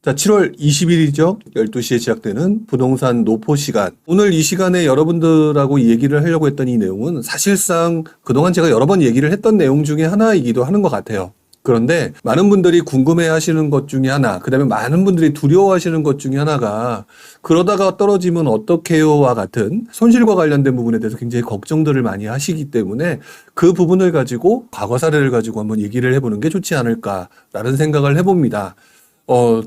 자, 7월 20일이죠. 12시에 시작되는 부동산 노포 시간. 오늘 이 시간에 여러분들하고 얘기를 하려고 했던 이 내용은 사실상 그동안 제가 여러 번 얘기를 했던 내용 중에 하나이기도 하는 것 같아요. 그런데 많은 분들이 궁금해 하시는 것 중에 하나, 그 다음에 많은 분들이 두려워하시는 것 중에 하나가 그러다가 떨어지면 어떡해요와 같은 손실과 관련된 부분에 대해서 굉장히 걱정들을 많이 하시기 때문에 그 부분을 가지고 과거 사례를 가지고 한번 얘기를 해보는 게 좋지 않을까라는 생각을 해봅니다.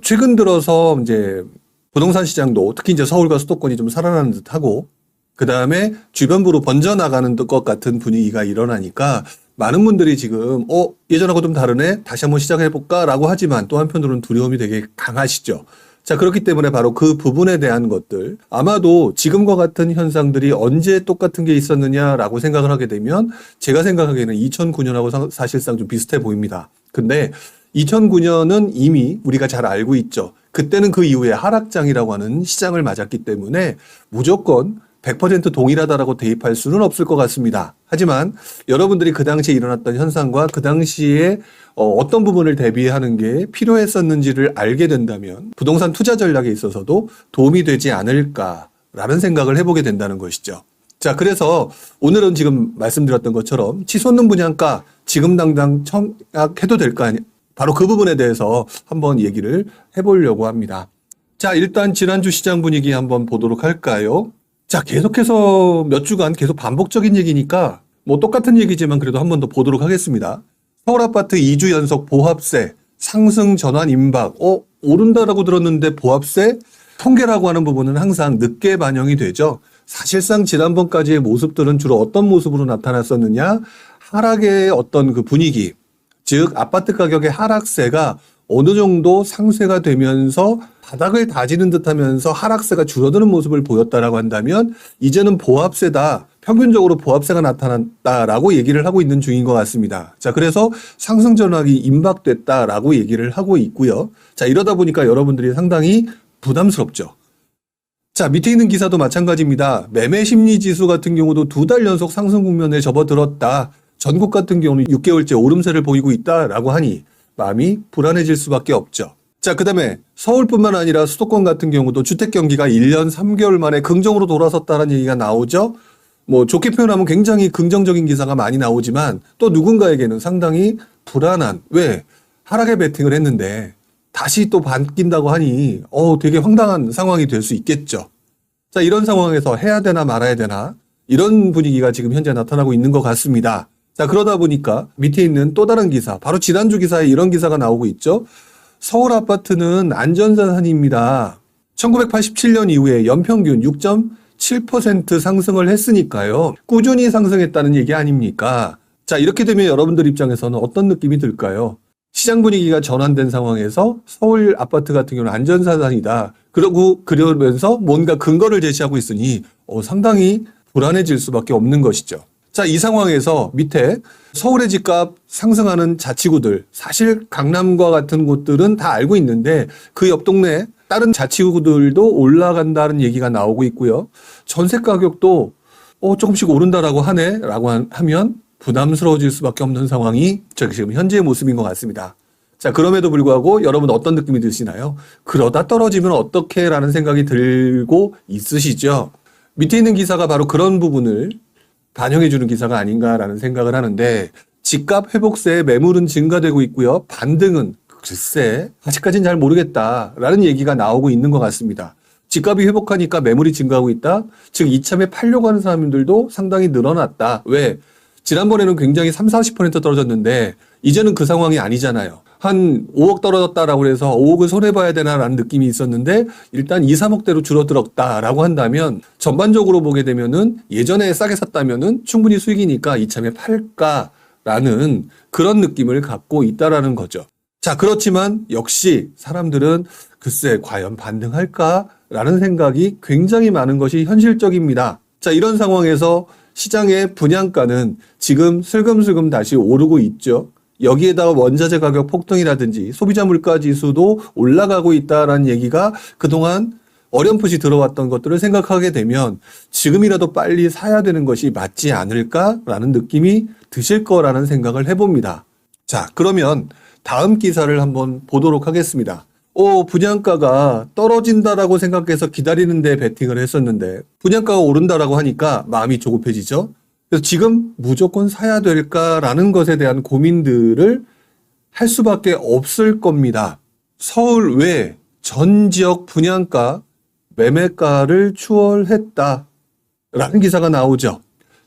최근 들어서 이제 부동산 시장도 특히 이제 서울과 수도권이 좀 살아나는 듯 하고, 그 다음에 주변부로 번져나가는 것 같은 분위기가 일어나니까 많은 분들이 지금, 예전하고 좀 다르네? 다시 한번 시작해볼까? 라고 하지만 또 한편으로는 두려움이 되게 강하시죠. 자, 그렇기 때문에 바로 그 부분에 대한 것들, 아마도 지금과 같은 현상들이 언제 똑같은 게 있었느냐라고 생각을 하게 되면 제가 생각하기에는 2009년하고 사실상 좀 비슷해 보입니다. 근데 2009년은 이미 우리가 잘 알고 있죠. 그때는 그 이후에 하락장이라고 하는 시장을 맞았기 때문에 무조건 100% 동일하다라고 대입할 수는 없을 것 같습니다. 하지만 여러분들이 그 당시에 일어났던 현상과 그 당시에 어떤 부분을 대비하는 게 필요했었는지를 알게 된다면 부동산 투자 전략에 있어서도 도움이 되지 않을까라는 생각을 해보게 된다는 것이죠. 자, 그래서 오늘은 지금 말씀드렸던 것처럼 치솟는 분양가 지금 당장 청약해도 될까? 바로 그 부분에 대해서 한번 얘기를 해보려고 합니다. 자, 일단 지난주 시장 분위기 한번 보도록 할까요? 자, 계속해서 몇 주간 계속 반복적인 얘기니까 뭐 똑같은 얘기지만 그래도 한 번 더 보도록 하겠습니다. 서울 아파트 2주 연속 보합세 상승 전환 임박. 오른다라고 들었는데 보합세 통계라고 하는 부분은 항상 늦게 반영이 되죠. 사실상 지난번까지의 모습들은 주로 어떤 모습으로 나타났었느냐? 하락의 어떤 그 분위기, 즉 아파트 가격의 하락세가 어느 정도 상쇄가 되면서 바닥을 다지는 듯하면서 하락세가 줄어드는 모습을 보였다라고 한다면 이제는 보합세다, 평균적으로 보합세가 나타났다라고 얘기를 하고 있는 중인 것 같습니다. 자, 그래서 상승 전환이 임박됐다라고 얘기를 하고 있고요. 자, 이러다 보니까 여러분들이 상당히 부담스럽죠. 자, 밑에 있는 기사도 마찬가지입니다. 매매 심리 지수 같은 경우도 2달 연속 상승 국면에 접어들었다. 전국 같은 경우는 6개월째 오름세를 보이고 있다라고 하니 마음이 불안해질 수밖에 없죠. 자, 그 다음에 서울뿐만 아니라 수도권 같은 경우도 주택 경기가 1년 3개월 만에 긍정으로 돌아섰다는 얘기가 나오죠. 뭐 좋게 표현하면 굉장히 긍정적인 기사가 많이 나오지만 또 누군가에게는 상당히 불안한, 왜? 하락에 베팅을 했는데 다시 또 바뀐다고 하니 되게 황당한 상황이 될 수 있겠죠. 자, 이런 상황에서 해야 되나 말아야 되나 이런 분위기가 지금 현재 나타나고 있는 것 같습니다. 자, 그러다 보니까 밑에 있는 또 다른 기사, 바로 지난주 기사에 이런 기사가 나오고 있죠. 서울 아파트는 안전자산입니다. 1987년 이후에 연평균 6.7% 상승을 했으니까요. 꾸준히 상승했다는 얘기 아닙니까? 자, 이렇게 되면 여러분들 입장에서는 어떤 느낌이 들까요? 시장 분위기가 전환된 상황에서 서울 아파트 같은 경우는 안전자산이다. 그러면서 뭔가 근거를 제시하고 있으니 상당히 불안해질 수밖에 없는 것이죠. 자, 이 상황에서 밑에 서울의 집값 상승하는 자치구들, 사실 강남과 같은 곳들은 다 알고 있는데 그 옆 동네 다른 자치구들도 올라간다는 얘기가 나오고 있고요. 전세 가격도 조금씩 오른다라고 하네라고 하면 부담스러워질 수밖에 없는 상황이 지금 현재의 모습인 것 같습니다. 자, 그럼에도 불구하고 여러분 어떤 느낌이 드시나요? 그러다 떨어지면 어떡해? 라는 생각이 들고 있으시죠? 밑에 있는 기사가 바로 그런 부분을 반영해주는 기사가 아닌가라는 생각을 하는데, 집값 회복세에 매물은 증가되고 있고요. 반등은 글쎄 아직까지는 잘 모르겠다라는 얘기가 나오고 있는 것 같습니다. 집값이 회복하니까 매물이 증가하고 있다. 즉 이참에 팔려고 하는 사람들도 상당히 늘어났다. 왜? 지난번에는 굉장히 30-40% 떨어졌는데 이제는 그 상황이 아니잖아요. 한 5억 떨어졌다라고 해서 5억을 손해봐야 되나라는 느낌이 있었는데 일단 2-3억대로 줄어들었다라고 한다면 전반적으로 보게 되면은 예전에 싸게 샀다면은 충분히 수익이니까 이참에 팔까라는 그런 느낌을 갖고 있다라는 거죠. 자, 그렇지만 역시 사람들은 글쎄 과연 반등할까라는 생각이 굉장히 많은 것이 현실적입니다. 자, 이런 상황에서 시장의 분양가는 지금 슬금슬금 다시 오르고 있죠. 여기에다가 원자재 가격 폭등이라든지 소비자 물가 지수도 올라가고 있다라는 얘기가 그동안 어렴풋이 들어왔던 것들을 생각하게 되면 지금이라도 빨리 사야 되는 것이 맞지 않을까라는 느낌이 드실 거라는 생각을 해봅니다. 자, 그러면 다음 기사를 한번 보도록 하겠습니다. 분양가가 떨어진다라고 생각해서 기다리는데 베팅을 했었는데 분양가가 오른다라고 하니까 마음이 조급해지죠. 그래서 지금 무조건 사야 될까라는 것에 대한 고민들을 할 수밖에 없을 겁니다. 서울 외 전 지역 분양가 매매가를 추월했다라는 기사가 나오죠.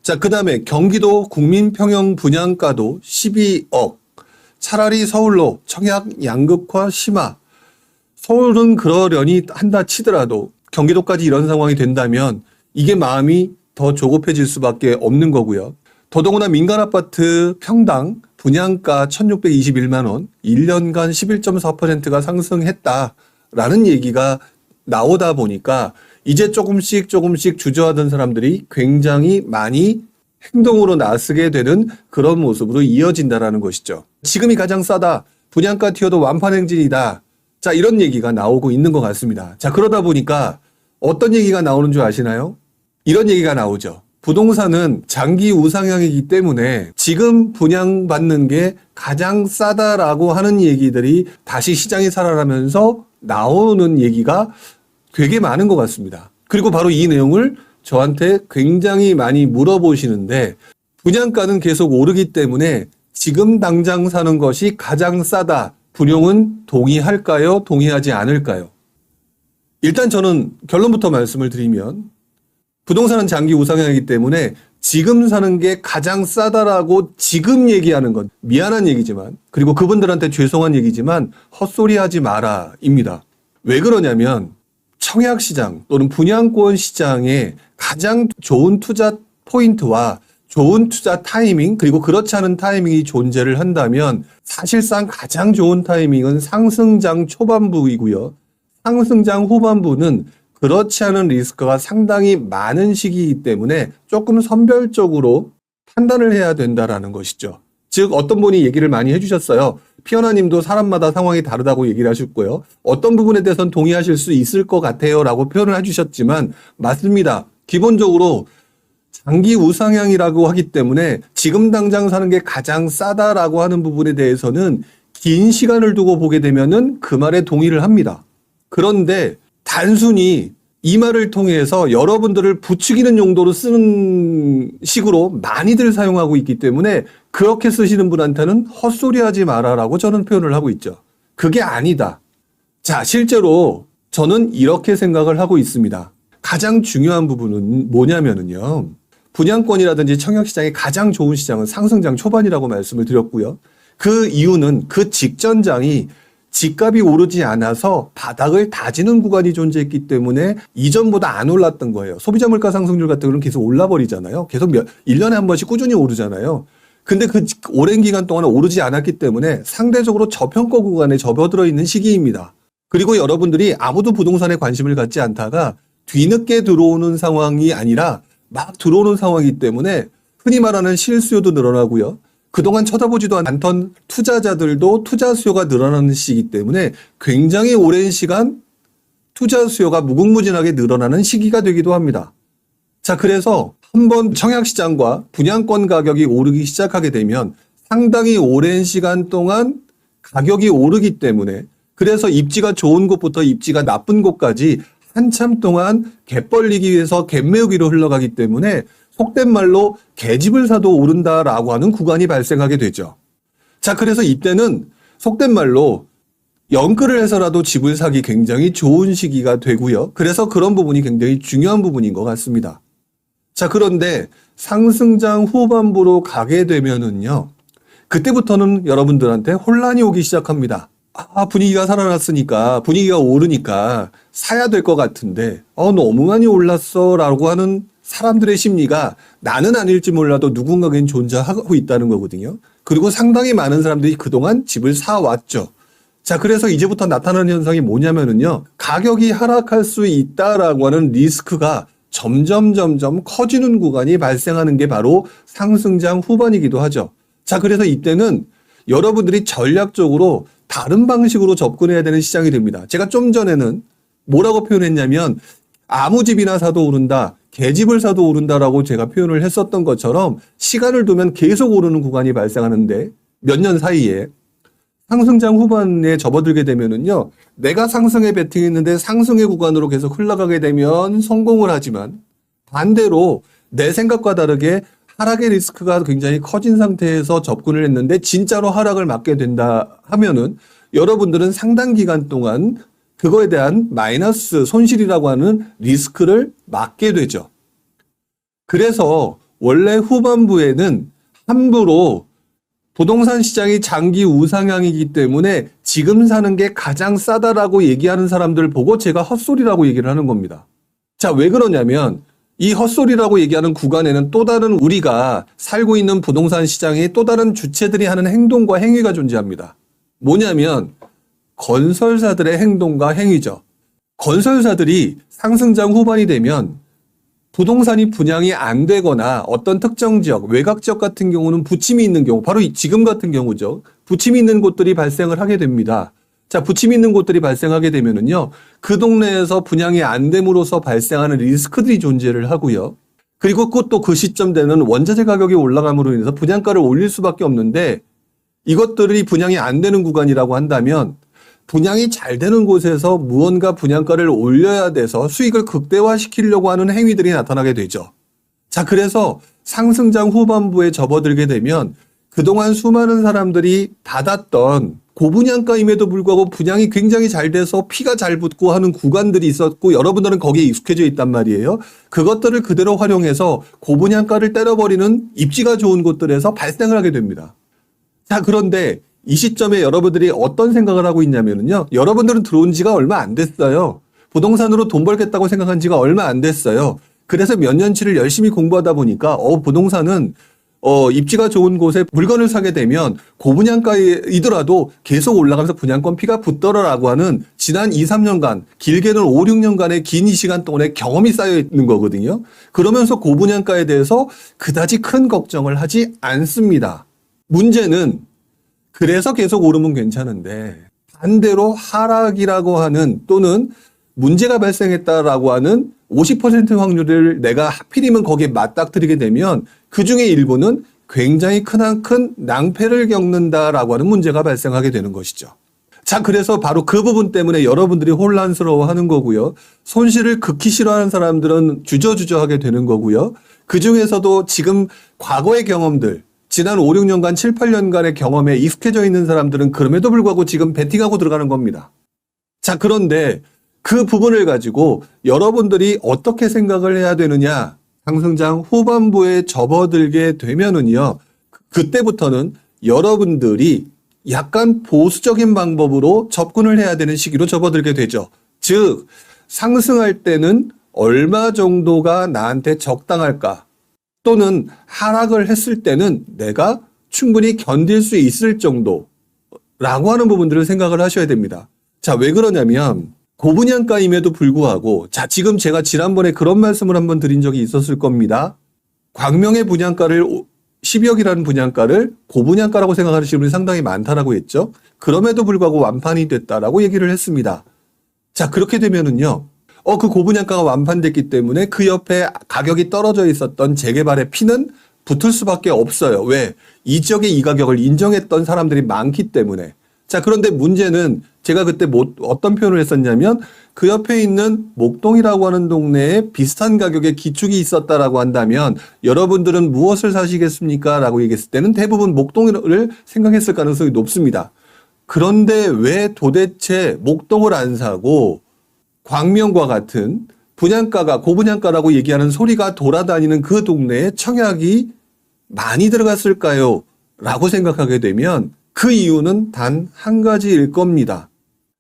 자, 그 다음에 경기도 국민평형 분양가도 12억. 차라리 서울로 청약 양극화 심화. 서울은 그러려니 한다 치더라도 경기도까지 이런 상황이 된다면 이게 마음이 더 조급해질 수밖에 없는 거고요. 더더구나 민간 아파트 평당 분양가 1,621만 원, 1년간 11.4%가 상승했다라는 얘기가 나오다 보니까 이제 조금씩 주저하던 사람들이 굉장히 많이 행동으로 나서게 되는 그런 모습으로 이어진다라는 것이죠. 지금이 가장 싸다. 분양가 튀어도 완판행진이다. 자, 이런 얘기가 나오고 있는 것 같습니다. 자, 그러다 보니까 어떤 얘기가 나오는 줄 아시나요? 이런 얘기가 나오죠. 부동산은 장기 우상향이기 때문에 지금 분양받는 게 가장 싸다라고 하는 얘기들이 다시 시장이 살아나면서 나오는 얘기가 되게 많은 것 같습니다. 그리고 바로 이 내용을 저한테 굉장히 많이 물어보시는데 분양가는 계속 오르기 때문에 지금 당장 사는 것이 가장 싸다. 분용은 동의할까요? 동의하지 않을까요? 일단 저는 결론부터 말씀을 드리면 부동산은 장기 우상향이기 때문에 지금 사는 게 가장 싸다라고 지금 얘기하는 건 미안한 얘기지만 그리고 그분들한테 죄송한 얘기지만 헛소리하지 마라입니다. 왜 그러냐면 청약시장 또는 분양권 시장에 가장 좋은 투자 포인트와 좋은 투자 타이밍 그리고 그렇지 않은 타이밍이 존재를 한다면 사실상 가장 좋은 타이밍은 상승장 초반부이고요. 상승장 후반부는 그렇지 않은 리스크가 상당히 많은 시기이기 때문에 조금 선별적으로 판단을 해야 된다라는 것이죠. 즉 어떤 분이 얘기를 많이 해주셨어요. 피어나님도 사람마다 상황이 다르다고 얘기를 하셨고요. 어떤 부분에 대해서는 동의하실 수 있을 것 같아요 라고 표현을 해주셨지만 맞습니다. 기본적으로 장기 우상향이라고 하기 때문에 지금 당장 사는 게 가장 싸다라고 하는 부분에 대해서는 긴 시간을 두고 보게 되면은 그 말에 동의를 합니다. 그런데 단순히 이 말을 통해서 여러분들을 부추기는 용도로 쓰는 식으로 많이들 사용하고 있기 때문에 그렇게 쓰시는 분한테는 헛소리하지 마라라고 저는 표현을 하고 있죠. 그게 아니다. 자, 실제로 저는 이렇게 생각을 하고 있습니다. 가장 중요한 부분은 뭐냐면은요. 분양권이라든지 청약시장의 가장 좋은 시장은 상승장 초반이라고 말씀을 드렸고요. 그 이유는 그 직전장이 집값이 오르지 않아서 바닥을 다지는 구간이 존재했기 때문에 이전보다 안 올랐던 거예요. 소비자 물가 상승률 같은 경우는 계속 올라버리잖아요. 계속 1년에 한 번씩 꾸준히 오르잖아요. 근데 그 오랜 기간 동안 오르지 않았기 때문에 상대적으로 저평가 구간에 접어들어 있는 시기입니다. 그리고 여러분들이 아무도 부동산에 관심을 갖지 않다가 뒤늦게 들어오는 상황이 아니라 막 들어오는 상황이기 때문에 흔히 말하는 실수요도 늘어나고요. 그동안 쳐다보지도 않던 투자자들도 투자 수요가 늘어나는 시기이기 때문에 굉장히 오랜 시간 투자 수요가 무궁무진하게 늘어나는 시기가 되기도 합니다. 자, 그래서 한번 청약시장과 분양권 가격이 오르기 시작하게 되면 상당히 오랜 시간 동안 가격이 오르기 때문에 그래서 입지가 좋은 곳부터 입지가 나쁜 곳까지 한참 동안 갭 벌리기 위해서 갭 메우기로 흘러가기 때문에 속된 말로 개집을 사도 오른다라고 하는 구간이 발생하게 되죠. 자, 그래서 이때는 속된 말로 연끌을 해서라도 집을 사기 굉장히 좋은 시기가 되고요. 그래서 그런 부분이 굉장히 중요한 부분인 것 같습니다. 자, 그런데 상승장 후반부로 가게 되면은요. 그때부터는 여러분들한테 혼란이 오기 시작합니다. 분위기가 살아났으니까 분위기가 오르니까 사야 될 것 같은데 너무 많이 올랐어 라고 하는 사람들의 심리가 나는 아닐지 몰라도 누군가에겐 존재하고 있다는 거거든요. 그리고 상당히 많은 사람들이 그동안 집을 사왔죠. 자, 그래서 이제부터 나타나는 현상이 뭐냐면은요. 가격이 하락할 수 있다라고 하는 리스크가 점점 커지는 구간이 발생하는 게 바로 상승장 후반이기도 하죠. 자, 그래서 이때는 여러분들이 전략적으로 다른 방식으로 접근해야 되는 시장이 됩니다. 제가 좀 전에는 뭐라고 표현했냐면 아무 집이나 사도 오른다, 개집을 사도 오른다라고 제가 표현을 했었던 것처럼 시간을 두면 계속 오르는 구간이 발생하는데 몇 년 사이에 상승장 후반에 접어들게 되면은요, 내가 상승에 베팅했는데 상승의 구간으로 계속 흘러가게 되면 성공을 하지만 반대로 내 생각과 다르게 하락의 리스크가 굉장히 커진 상태에서 접근을 했는데 진짜로 하락을 맞게 된다 하면은 여러분들은 상당 기간 동안 그거에 대한 마이너스 손실이라고 하는 리스크를 맞게 되죠. 그래서 원래 후반부에는 함부로 부동산 시장이 장기 우상향이기 때문에 지금 사는 게 가장 싸다라고 얘기하는 사람들 보고 제가 헛소리라고 얘기를 하는 겁니다. 자, 왜 그러냐면 이 헛소리라고 얘기하는 구간에는 또 다른 우리가 살고 있는 부동산 시장의 또 다른 주체들이 하는 행동과 행위가 존재합니다. 뭐냐면 건설사들의 행동과 행위죠. 건설사들이 상승장 후반이 되면 부동산이 분양이 안 되거나 어떤 특정 지역, 외곽 지역 같은 경우는 부침이 있는 경우, 바로 지금 같은 경우죠. 부침이 있는 곳들이 발생을 하게 됩니다. 자, 부침이 있는 곳들이 발생하게 되면은요, 그 동네에서 분양이 안 됨으로써 발생하는 리스크들이 존재를 하고요. 그리고 또 그 시점 되는 원자재 가격이 올라감으로 인해서 분양가를 올릴 수밖에 없는데 이것들이 분양이 안 되는 구간이라고 한다면 분양이 잘 되는 곳에서 무언가 분양가를 올려야 돼서 수익을 극대화시키려고 하는 행위들이 나타나게 되죠. 자, 그래서 상승장 후반부에 접어들게 되면 그동안 수많은 사람들이 받았던 고분양가임에도 불구하고 분양이 굉장히 잘 돼서 피가 잘 붙고 하는 구간들이 있었고 여러분들은 거기에 익숙해져 있단 말이에요. 그것들을 그대로 활용해서 고분양가를 때려버리는 입지가 좋은 곳들에서 발생을 하게 됩니다. 자, 그런데 이 시점에 여러분들이 어떤 생각을 하고 있냐면요. 여러분들은 들어온 지가 얼마 안 됐어요. 부동산으로 돈 벌겠다고 생각한 지가 얼마 안 됐어요. 그래서 몇 년치를 열심히 공부하다 보니까 부동산은 입지가 좋은 곳에 물건을 사게 되면 고분양가이더라도 계속 올라가면서 분양권 피가 붙더라라고 하는 지난 2, 3년간, 길게는 5, 6년간의 긴 이 시간 동안에 경험이 쌓여 있는 거거든요. 그러면서 고분양가에 대해서 그다지 큰 걱정을 하지 않습니다. 문제는 그래서 계속 오르면 괜찮은데 반대로 하락이라고 하는 또는 문제가 발생했다라고 하는 50% 확률을 내가 하필이면 거기에 맞닥뜨리게 되면 그중에 일부는 굉장히 큰 낭패를 겪는다라고 하는 문제가 발생하게 되는 것이죠. 자, 그래서 바로 그 부분 때문에 여러분들이 혼란스러워하는 거고요. 손실을 극히 싫어하는 사람들은 주저주저하게 되는 거고요. 그중에서도 지금 과거의 경험들 지난 5, 6년간, 7, 8년간의 경험에 익숙해져 있는 사람들은 그럼에도 불구하고 지금 베팅하고 들어가는 겁니다. 자, 그런데 그 부분을 가지고 여러분들이 어떻게 생각을 해야 되느냐. 상승장 후반부에 접어들게 되면은요. 그때부터는 여러분들이 약간 보수적인 방법으로 접근을 해야 되는 시기로 접어들게 되죠. 즉, 상승할 때는 얼마 정도가 나한테 적당할까? 또는 하락을 했을 때는 내가 충분히 견딜 수 있을 정도라고 하는 부분들을 생각을 하셔야 됩니다. 자, 왜 그러냐면 고분양가임에도 불구하고 자, 지금 제가 지난번에 그런 말씀을 한번 드린 적이 있었을 겁니다. 광명의 분양가를 12억이라는 분양가를 고분양가라고 생각하시는 분이 상당히 많다라고 했죠. 그럼에도 불구하고 완판이 됐다라고 얘기를 했습니다. 자, 그렇게 되면은요. 그 고분양가가 완판됐기 때문에 그 옆에 가격이 떨어져 있었던 재개발의 피는 붙을 수밖에 없어요. 왜? 이 지역의 이 가격을 인정했던 사람들이 많기 때문에. 자, 그런데 문제는 제가 그때 어떤 표현을 했었냐면 그 옆에 있는 목동이라고 하는 동네에 비슷한 가격의 기축이 있었다라고 한다면 여러분들은 무엇을 사시겠습니까? 라고 얘기했을 때는 대부분 목동을 생각했을 가능성이 높습니다. 그런데 왜 도대체 목동을 안 사고 광명과 같은 분양가가 고분양가라고 얘기하는 소리가 돌아다니는 그 동네에 청약이 많이 들어갔을까요? 라고 생각하게 되면 그 이유는 단 한 가지일 겁니다.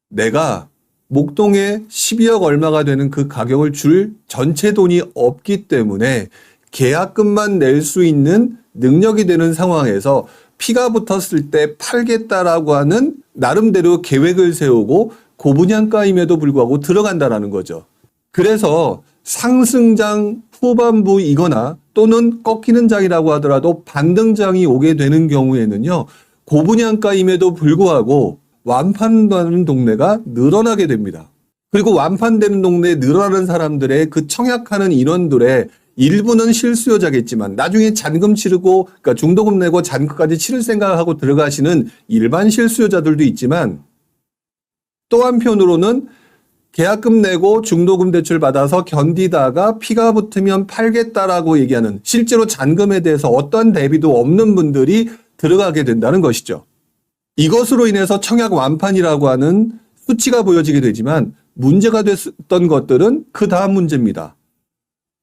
내가 목동에 12억 얼마가 되는 그 가격을 줄 전체 돈이 없기 때문에 계약금만 낼 수 있는 능력이 되는 상황에서 피가 붙었을 때 팔겠다라고 하는 나름대로 계획을 세우고 고분양가임에도 불구하고 들어간다라는 거죠. 그래서 상승장 후반부이거나 또는 꺾이는 장이라고 하더라도 반등장이 오게 되는 경우에는요. 고분양가임에도 불구하고 완판되는 동네가 늘어나게 됩니다. 그리고 완판되는 동네에 늘어나는 사람들의 그 청약하는 인원들의 일부는 실수요자겠지만 나중에 잔금 치르고 그러니까 중도금 내고 잔금까지 치를 생각하고 들어가시는 일반 실수요자들도 있지만 또 한편으로는 계약금 내고 중도금 대출 받아서 견디다가 피가 붙으면 팔겠다라고 얘기하는 실제로 잔금에 대해서 어떠한 대비도 없는 분들이 들어가게 된다는 것이죠. 이것으로 인해서 청약 완판이라고 하는 수치가 보여지게 되지만 문제가 됐던 것들은 그 다음 문제입니다.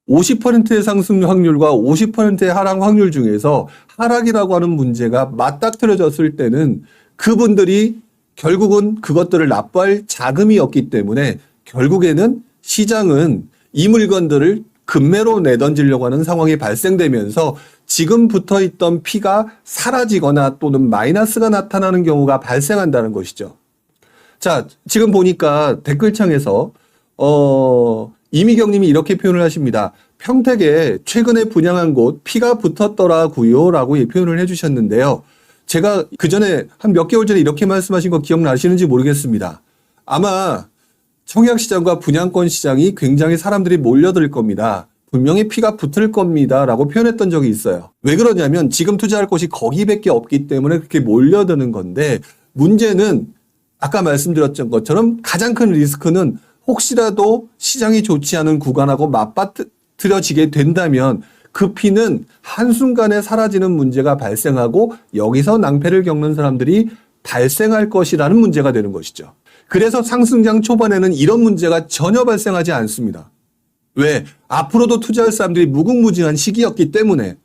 50%의 상승 확률과 50%의 하락 확률 중에서 하락이라고 하는 문제가 맞닥뜨려졌을 때는 그분들이 결국은 그것들을 납부할 자금이 없기 때문에 결국에는 시장은 이 물건들을 급매로 내던지려고 하는 상황이 발생되면서 지금 붙어 있던 피가 사라지거나 또는 마이너스가 나타나는 경우가 발생한다는 것이죠. 자, 지금 보니까 댓글창에서 이미경 님이 이렇게 표현을 하십니다. 평택에 최근에 분양한 곳 피가 붙었더라고요 라고 표현을 해주셨는데요. 제가 그 전에 한 몇 개월 전에 이렇게 말씀하신 거 기억나시는지 모르겠습니다. 아마 청약시장과 분양권 시장이 굉장히 사람들이 몰려들 겁니다. 분명히 피가 붙을 겁니다 라고 표현했던 적이 있어요. 왜 그러냐면 지금 투자할 곳이 거기밖에 없기 때문에 그렇게 몰려드는 건데 문제는 아까 말씀드렸던 것처럼 가장 큰 리스크는 혹시라도 시장이 좋지 않은 구간하고 맞받아들여지게 된다면 그 피는 한순간에 사라지는 문제가 발생하고 여기서 낭패를 겪는 사람들이 발생할 것이라는 문제가 되는 것이죠. 그래서 상승장 초반에는 이런 문제가 전혀 발생하지 않습니다. 왜? 앞으로도 투자할 사람들이 무궁무진한 시기였기 때문에.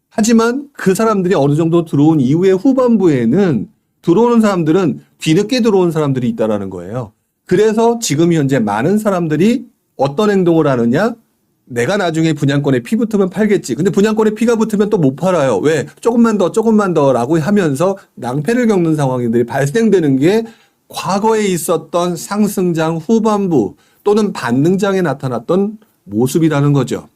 하지만 그 사람들이 어느 정도 들어온 이후에 후반부에는 들어오는 사람들은 뒤늦게 들어온 사람들이 있다는 거예요. 그래서 지금 현재 많은 사람들이 어떤 행동을 하느냐? 내가 나중에 분양권에 피 붙으면 팔겠지. 근데 분양권에 피가 붙으면 또 못 팔아요. 왜? 조금만 더 라고 하면서 낭패를 겪는 상황들이 발생되는 게 과거에 있었던 상승장 후반부 또는 반등장에 나타났던 모습이라는 거죠.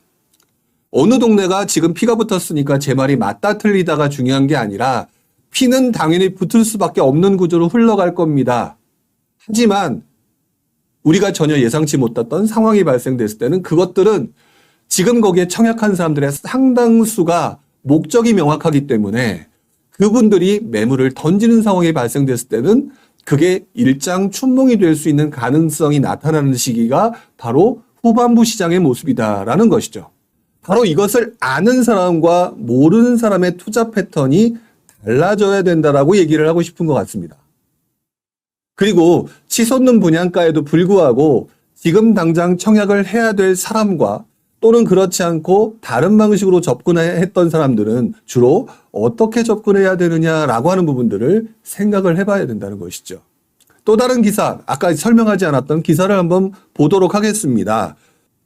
어느 동네가 지금 피가 붙었으니까 제 말이 맞다 틀리다가 중요한 게 아니라 피는 당연히 붙을 수밖에 없는 구조로 흘러갈 겁니다. 하지만 우리가 전혀 예상치 못했던 상황이 발생됐을 때는 그것들은 지금 거기에 청약한 사람들의 상당수가 목적이 명확하기 때문에 그분들이 매물을 던지는 상황이 발생됐을 때는 그게 일장춘몽이 될 수 있는 가능성이 나타나는 시기가 바로 후반부 시장의 모습이다라는 것이죠. 바로 이것을 아는 사람과 모르는 사람의 투자 패턴이 달라져야 된다라고 얘기를 하고 싶은 것 같습니다. 그리고 치솟는 분양가에도 불구하고 지금 당장 청약을 해야 될 사람과 또는 그렇지 않고 다른 방식으로 접근했던 사람들은 주로 어떻게 접근해야 되느냐라고 하는 부분들을 생각을 해봐야 된다는 것이죠. 또 다른 기사, 아까 설명하지 않았던 기사를 한번 보도록 하겠습니다.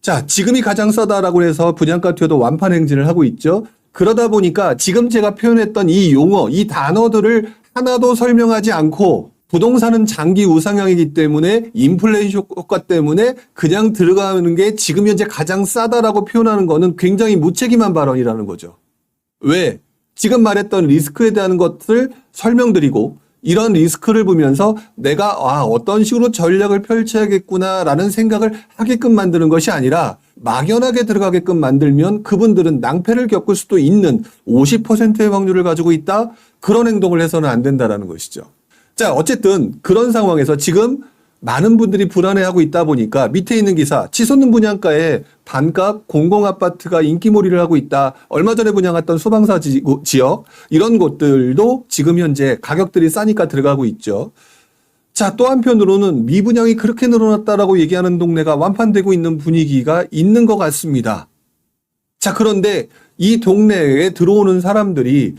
자, 지금이 가장 싸다라고 해서 분양가 투여도 완판 행진을 하고 있죠. 그러다 보니까 지금 제가 표현했던 이 용어, 이 단어들을 하나도 설명하지 않고 부동산은 장기 우상향이기 때문에 인플레이션 효과 때문에 그냥 들어가는 게 지금 현재 가장 싸다라고 표현하는 거는 굉장히 무책임한 발언이라는 거죠. 왜? 지금 말했던 리스크에 대한 것을 설명드리고 이런 리스크를 보면서 내가 어떤 식으로 전략을 펼쳐야겠구나라는 생각을 하게끔 만드는 것이 아니라 막연하게 들어가게끔 만들면 그분들은 낭패를 겪을 수도 있는 50%의 확률을 가지고 있다? 그런 행동을 해서는 안 된다는 것이죠. 자, 어쨌든 그런 상황에서 지금 많은 분들이 불안해하고 있다 보니까 밑에 있는 기사, 치솟는 분양가에 반값 공공아파트가 인기몰이를 하고 있다. 얼마 전에 분양했던 소방사 지역 이런 곳들도 지금 현재 가격들이 싸니까 들어가고 있죠. 자, 또 한편으로는 미분양이 그렇게 늘어났다라고 얘기하는 동네가 완판되고 있는 분위기가 있는 것 같습니다. 자, 그런데 이 동네에 들어오는 사람들이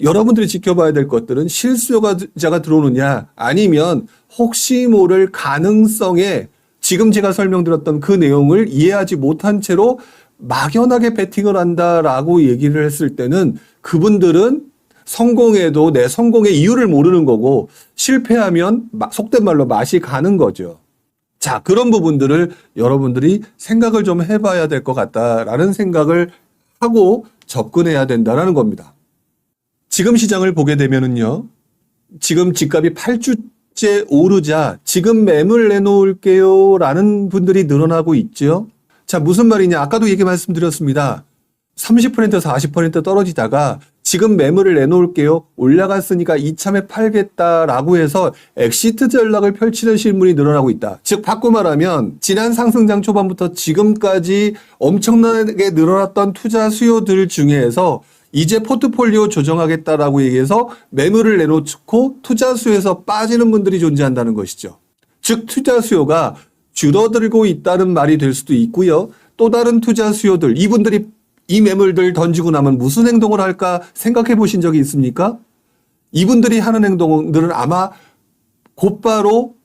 여러분들이 지켜봐야 될 것들은 실수요자가 들어오느냐 아니면 혹시 모를 가능성에 지금 제가 설명드렸던 그 내용을 이해하지 못한 채로 막연하게 베팅을 한다라고 얘기를 했을 때는 그분들은 성공해도 내 성공의 이유를 모르는 거고 실패하면 속된 말로 맛이 가는 거죠. 자, 그런 부분들을 여러분들이 생각을 좀 해봐야 될 것 같다라는 생각을 하고 접근해야 된다는 겁니다. 지금 시장을 보게 되면은요, 지금 집값이 8주째 오르자 지금 매물 내놓을게요 라는 분들이 늘어나고 있죠. 자, 무슨 말이냐. 아까도 얘기 말씀드렸습니다. 30% 40% 떨어지다가 지금 매물을 내놓을게요. 올라갔으니까 이참에 팔겠다라고 해서 엑시트 전략을 펼치는 분이 늘어나고 있다. 즉 바꿔 말하면 지난 상승장 초반부터 지금까지 엄청나게 늘어났던 투자 수요들 중에서 이제 포트폴리오 조정하겠다라고 얘기해서 매물을 내놓고 투자 수요에서 빠지는 분들이 존재한다는 것이죠. 즉 투자 수요가 줄어들고 있다는 말이 될 수도 있고요. 또 다른 투자 수요들, 이분들이 이 매물들 던지고 나면 무슨 행동을 할까 생각해 보신 적이 있습니까? 이분들이 하는 행동들은 아마 곧바로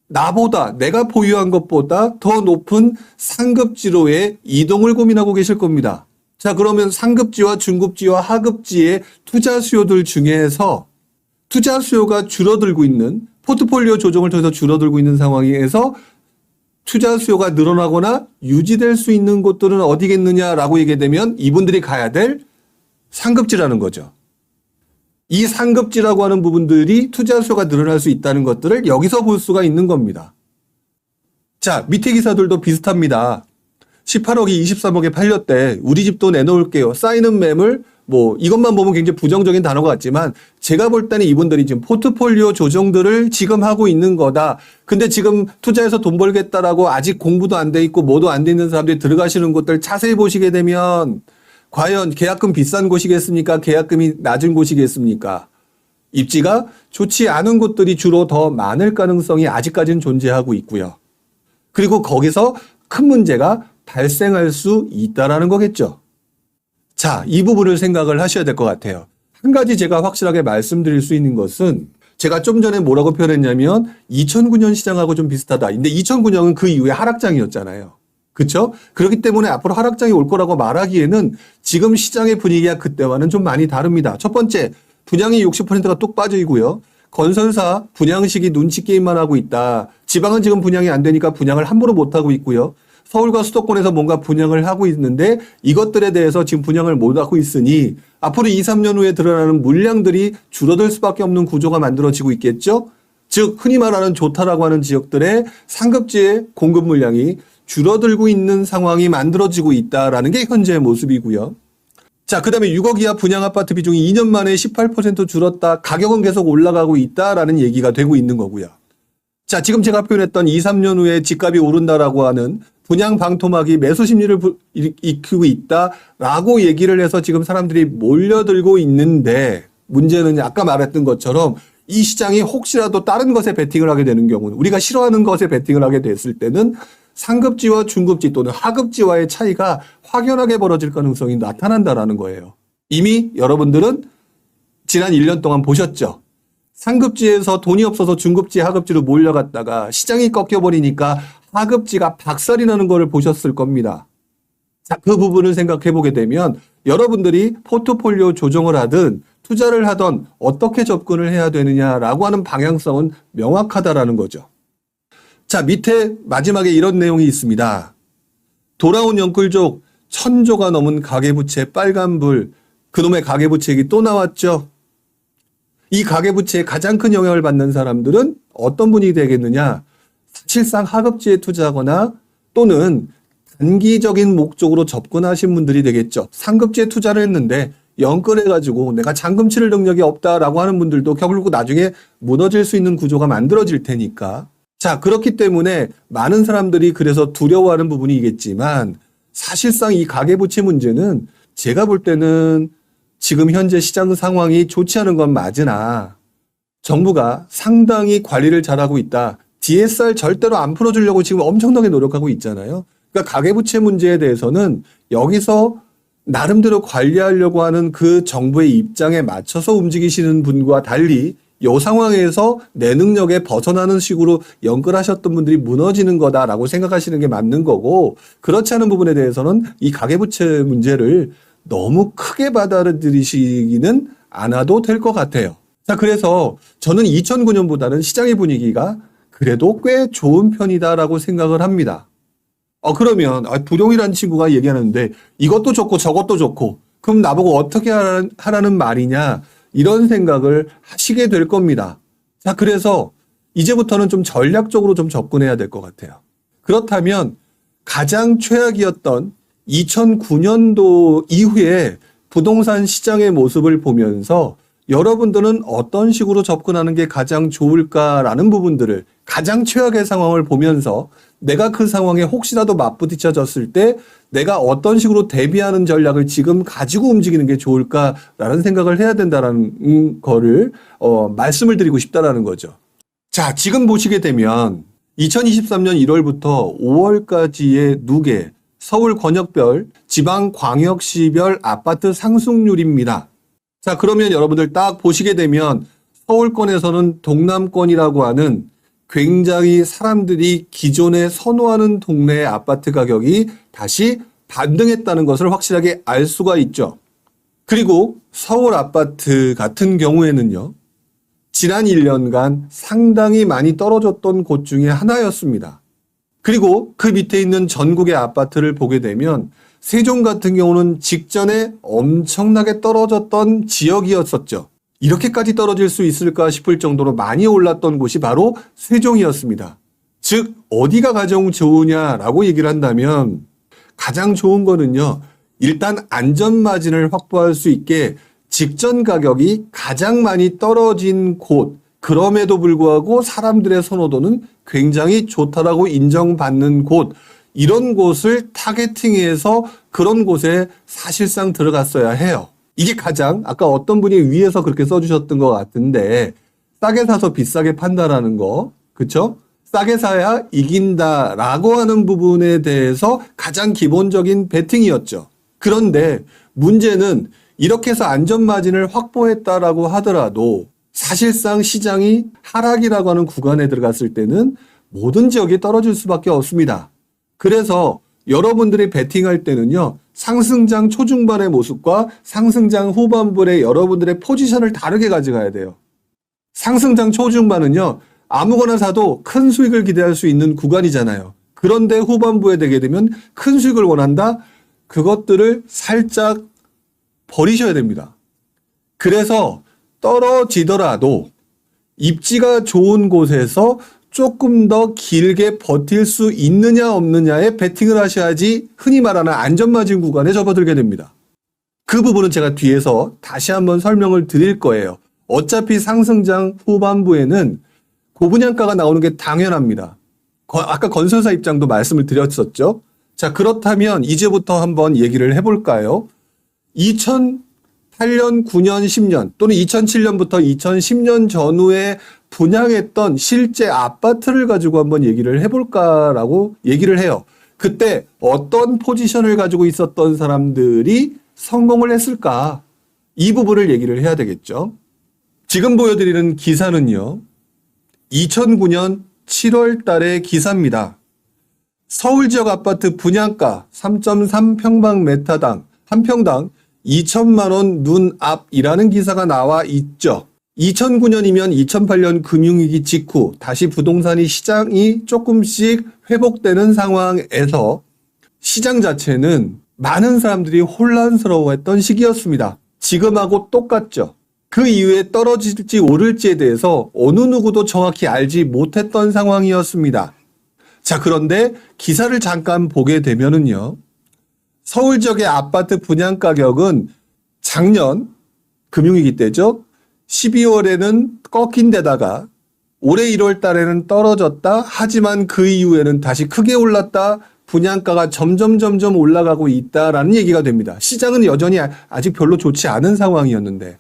나보다, 내가 보유한 것보다 더 높은 상급지로의 이동을 고민하고 계실 겁니다. 자, 그러면 상급지와 중급지와 하급지의 투자 수요들 중에서 투자 수요가 줄어들고 있는, 포트폴리오 조정을 통해서 줄어들고 있는 상황에서 투자 수요가 늘어나거나 유지될 수 있는 곳들은 어디겠느냐라고 얘기되면 이분들이 가야 될 상급지라는 거죠. 이 상급지라고 하는 부분들이 투자 수요가 늘어날 수 있다는 것들을 여기서 볼 수가 있는 겁니다. 자, 밑에 기사들도 비슷합니다. 18억이 23억에 팔렸대. 우리 집도 내놓을게요. 쌓이는 매물, 이것만 보면 굉장히 부정적인 단어가 같지만 제가 볼 때는 이분들이 지금 포트폴리오 조정들을 지금 하고 있는 거다. 근데 지금 투자해서 돈 벌겠다라고 아직 공부도 안 돼 있고 뭐도 안 돼 있는 사람들이 들어가시는 곳들 자세히 보시게 되면 과연 계약금 비싼 곳이겠습니까? 계약금이 낮은 곳이겠습니까? 입지가 좋지 않은 곳들이 주로 더 많을 가능성이 아직까지는 존재하고 있고요. 그리고 거기서 큰 문제가 발생할 수 있다라는 거겠죠. 자, 이 부분을 생각을 하셔야 될 것 같아요. 한 가지 제가 확실하게 말씀드릴 수 있는 것은 제가 좀 전에 뭐라고 표현했냐면 2009년 시장하고 좀 비슷하다. 근데 2009년은 그 이후에 하락장이었잖아요. 그렇죠? 그렇기 때문에 앞으로 하락장이 올 거라고 말하기에는 지금 시장의 분위기가 그때와는 좀 많이 다릅니다. 첫 번째, 분양이 60%가 뚝 빠지고요. 건설사 분양식이 눈치 게임만 하고 있다. 지방은 지금 분양이 안 되니까 분양을 함부로 못 하고 있고요. 서울과 수도권에서 뭔가 분양을 하고 있는데 이것들에 대해서 지금 분양을 못 하고 있으니 앞으로 2, 3년 후에 드러나는 물량들이 줄어들 수밖에 없는 구조가 만들어지고 있겠죠. 즉 흔히 말하는 좋다라고 하는 지역들의 상급지의 공급 물량이 줄어들고 있는 상황이 만들어지고 있다라는 게 현재의 모습이고요. 자, 그다음에 6억 이하 분양 아파트 비중이 2년 만에 18% 줄었다. 가격은 계속 올라가고 있다라는 얘기가 되고 있는 거고요. 자, 지금 제가 표현했던 2, 3년 후에 집값이 오른다라고 하는 분양 방토막이 매수 심리를 일으키고 있다라고 얘기를 해서 지금 사람들이 몰려들고 있는데 문제는 아까 말했던 것처럼 이 시장이 혹시라도 다른 것에 베팅을 하게 되는 경우는 우리가 싫어하는 것에 베팅을 하게 됐을 때는 상급지와 중급지 또는 하급지와의 차이가 확연하게 벌어질 가능성이 나타난다라는 거예요. 이미 여러분들은 지난 1년 동안 보셨죠. 상급지에서 돈이 없어서 중급지, 하급지로 몰려갔다가 시장이 꺾여버리니까 하급지가 박살이 나는 것을 보셨을 겁니다. 자, 그 부분을 생각해 보게 되면 여러분들이 포트폴리오 조정을 하든 투자를 하든 어떻게 접근을 해야 되느냐라고 하는 방향성은 명확하다라는 거죠. 자, 밑에 마지막에 이런 내용이 있습니다. 돌아온 영끌족 1000조가 넘은 가계부채 빨간불, 그놈의 가계부채 또 나왔죠. 이 가계부채에 가장 큰 영향을 받는 사람들은 어떤 분이 되겠느냐? 사실상 하급지에 투자하거나 또는 단기적인 목적으로 접근하신 분들이 되겠죠. 상급지에 투자를 했는데 영끌해가지고 내가 잔금 치를 능력이 없다라고 하는 분들도 결국 나중에 무너질 수 있는 구조가 만들어질 테니까. 자, 그렇기 때문에 많은 사람들이 그래서 두려워하는 부분이겠지만 사실상 이 가계부채 문제는 제가 볼 때는 지금 현재 시장 상황이 좋지 않은 건 맞으나 정부가 상당히 관리를 잘하고 있다. DSR 절대로 안 풀어주려고 지금 엄청나게 노력하고 있잖아요. 그러니까 가계부채 문제에 대해서는 여기서 나름대로 관리하려고 하는 그 정부의 입장에 맞춰서 움직이시는 분과 달리 이 상황에서 내 능력에 벗어나는 식으로 연끌하셨던 분들이 무너지는 거다라고 생각하시는 게 맞는 거고, 그렇지 않은 부분에 대해서는 이 가계부채 문제를 너무 크게 받아들이시기는 않아도 될 것 같아요. 자, 그래서 저는 2009년보다는 시장의 분위기가 그래도 꽤 좋은 편이다라고 생각을 합니다. 그러면 부룡이라는 친구가 얘기하는데 이것도 좋고 저것도 좋고 그럼 나보고 어떻게 하라는 말이냐, 이런 생각을 하시게 될 겁니다. 자, 그래서 이제부터는 좀 전략적으로 좀 접근해야 될 것 같아요. 그렇다면 가장 최악이었던 2009년도 이후에 부동산 시장의 모습을 보면서 여러분들은 어떤 식으로 접근하는 게 가장 좋을까라는 부분들을 가장 최악의 상황을 보면서 내가 그 상황에 혹시라도 맞부딪혀졌을 때 내가 어떤 식으로 대비하는 전략을 지금 가지고 움직이는 게 좋을까라는 생각을 해야 된다라는 거를 말씀을 드리고 싶다라는 거죠. 자, 지금 보시게 되면 2023년 1월부터 5월까지의 누계 서울 권역별 지방광역시별 아파트 상승률입니다. 자, 그러면 여러분들 딱 보시게 되면 서울권에서는 동남권이라고 하는 굉장히 사람들이 기존에 선호하는 동네의 아파트 가격이 다시 반등했다는 것을 확실하게 알 수가 있죠. 그리고 서울 아파트 같은 경우에는요, 지난 1년간 상당히 많이 떨어졌던 곳 중에 하나였습니다. 그리고 그 밑에 있는 전국의 아파트를 보게 되면 세종 같은 경우는 직전에 엄청나게 떨어졌던 지역이었었죠. 이렇게까지 떨어질 수 있을까 싶을 정도로 많이 올랐던 곳이 바로 세종이었습니다. 즉 어디가 가장 좋으냐라고 얘기를 한다면 가장 좋은 거는요, 일단 안전마진을 확보할 수 있게 직전 가격이 가장 많이 떨어진 곳, 그럼에도 불구하고 사람들의 선호도는 굉장히 좋다라고 인정받는 곳, 이런 곳을 타겟팅해서 그런 곳에 사실상 들어갔어야 해요. 이게 가장 아까 어떤 분이 위에서 그렇게 써주셨던 것 같은데 싸게 사서 비싸게 판다라는 거, 그쵸? 싸게 사야 이긴다라고 하는 부분에 대해서 가장 기본적인 베팅이었죠. 그런데 문제는 이렇게 해서 안전마진을 확보했다라고 하더라도 사실상 시장이 하락이라고 하는 구간에 들어갔을 때는 모든 지역이 떨어질 수밖에 없습니다. 그래서 여러분들이 베팅할 때는요, 상승장 초중반의 모습과 상승장 후반부의 여러분들의 포지션을 다르게 가져가야 돼요. 상승장 초중반은요, 아무거나 사도 큰 수익을 기대할 수 있는 구간이잖아요. 그런데 후반부에 되게 되면 큰 수익을 원한다? 그것들을 살짝 버리셔야 됩니다. 그래서 떨어지더라도 입지가 좋은 곳에서 조금 더 길게 버틸 수 있느냐 없느냐에 베팅을 하셔야지 흔히 말하는 안전마진 구간에 접어들게 됩니다. 그 부분은 제가 뒤에서 다시 한번 설명을 드릴 거예요. 어차피 상승장 후반부에는 고분양가가 나오는 게 당연합니다. 아까 건설사 입장도 말씀을 드렸었죠. 자, 그렇다면 이제부터 한번 얘기를 해볼까요? 2008년, 9년, 10년 또는 2007년부터 2010년 전후에 분양했던 실제 아파트를 가지고 한번 얘기를 해볼까라고 얘기를 해요. 그때 어떤 포지션을 가지고 있었던 사람들이 성공을 했을까? 이 부분을 얘기를 해야 되겠죠. 지금 보여드리는 기사는요, 2009년 7월 달의 기사입니다. 서울 지역 아파트 분양가 3.3평방미터당 한 평당 2천만 원 눈앞이라는 기사가 나와 있죠. 2009년이면 2008년 금융위기 직후 다시 부동산이 시장이 조금씩 회복되는 상황에서 시장 자체는 많은 사람들이 혼란스러워했던 시기였습니다. 지금하고 똑같죠. 그 이후에 떨어질지 오를지에 대해서 어느 누구도 정확히 알지 못했던 상황이었습니다. 자, 그런데 기사를 잠깐 보게 되면은요, 서울 지역의 아파트 분양 가격은 작년 금융위기 때죠. 12월에는 꺾인 데다가 올해 1월 달에는 떨어졌다. 하지만 그 이후에는 다시 크게 올랐다. 분양가가 점점 올라가고 있다라는 얘기가 됩니다. 시장은 여전히 아직 별로 좋지 않은 상황이었는데.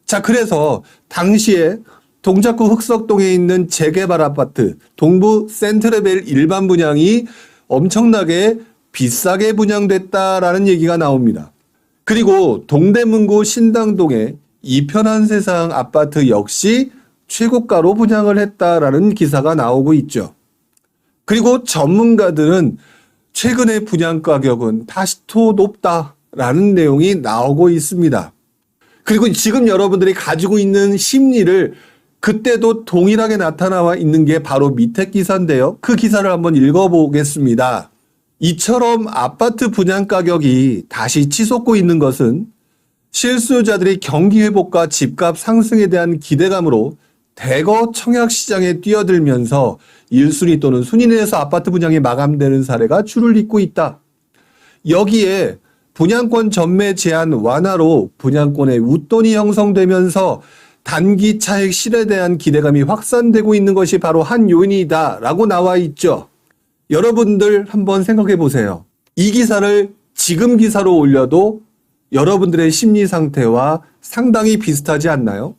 자, 그래서 당시에 동작구 흑석동에 있는 재개발 아파트 동부 센트레벨 일반 분양이 엄청나게 비싸게 분양됐다라는 얘기가 나옵니다. 그리고 동대문구 신당동에 이편한 세상 아파트 역시 최고가로 분양을 했다라는 기사가 나오고 있죠. 그리고 전문가들은 최근의 분양 가격은 다시 또 높다라는 내용이 나오고 있습니다. 그리고 지금 여러분들이 가지고 있는 심리를 그때도 동일하게 나타나와 있는 게 바로 밑에 기사인데요. 그 기사를 한번 읽어보겠습니다. 이처럼 아파트 분양 가격이 다시 치솟고 있는 것은 실수요자들이 경기 회복과 집값 상승에 대한 기대감으로 대거 청약 시장에 뛰어들면서 1순위 또는 순위 내에서 아파트 분양이 마감되는 사례가 줄을 잇고 있다. 여기에 분양권 전매 제한 완화로 분양권의 웃돈이 형성되면서 단기 차익 실에 대한 기대감이 확산되고 있는 것이 바로 한 요인이다라고 나와 있죠. 여러분들 한번 생각해 보세요. 이 기사를 지금 기사로 올려도 여러분들의 심리 상태와 상당히 비슷하지 않나요?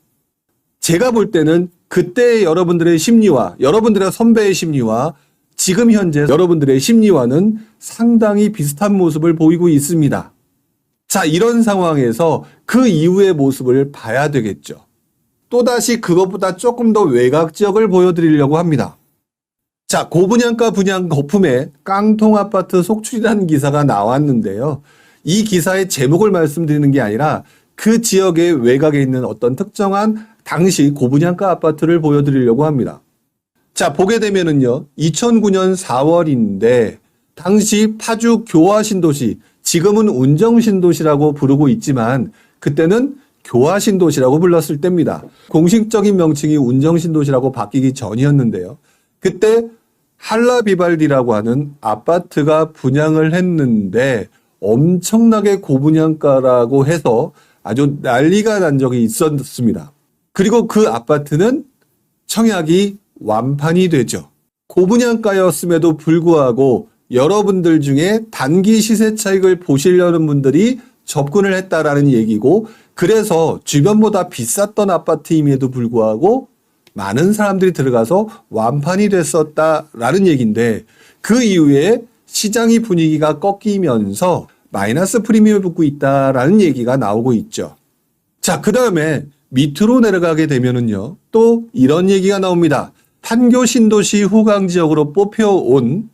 제가 볼 때는 그때의 여러분들의 심리와 여러분들의 선배의 심리와 지금 현재 여러분들의 심리와는 상당히 비슷한 모습을 보이고 있습니다. 자, 이런 상황에서 그 이후의 모습을 봐야 되겠죠. 또다시 그것보다 조금 더 외곽 지역을 보여드리려고 합니다. 자, 고분양가 분양 거품에 깡통 아파트 속출이라는 기사가 나왔는데요. 이 기사의 제목을 말씀드리는 게 아니라 그 지역의 외곽에 있는 어떤 특정한 당시 고분양가 아파트를 보여드리려고 합니다. 자, 보게 되면은요, 2009년 4월인데 당시 파주 교화신도시, 지금은 운정신도시라고 부르고 있지만 그때는 교화신도시라고 불렀을 때입니다. 공식적인 명칭이 운정신도시라고 바뀌기 전이었는데요. 그때 할라비발디라고 하는 아파트가 분양을 했는데 엄청나게 고분양가라고 해서 아주 난리가 난 적이 있었습니다. 그리고 그 아파트는 청약이 완판이 되죠. 고분양가였음에도 불구하고 여러분들 중에 단기 시세 차익을 보시려는 분들이 접근을 했다라는 얘기고, 그래서 주변보다 비쌌던 아파트임에도 불구하고 많은 사람들이 들어가서 완판이 됐었다라는 얘기인데, 그 이후에 시장의 분위기가 꺾이면서 마이너스 프리미엄을 붙고 있다라는 얘기가 나오고 있죠. 자, 그 다음에 밑으로 내려가게 되면은요, 또 이런 얘기가 나옵니다. 판교 신도시 후강 지역으로 뽑혀온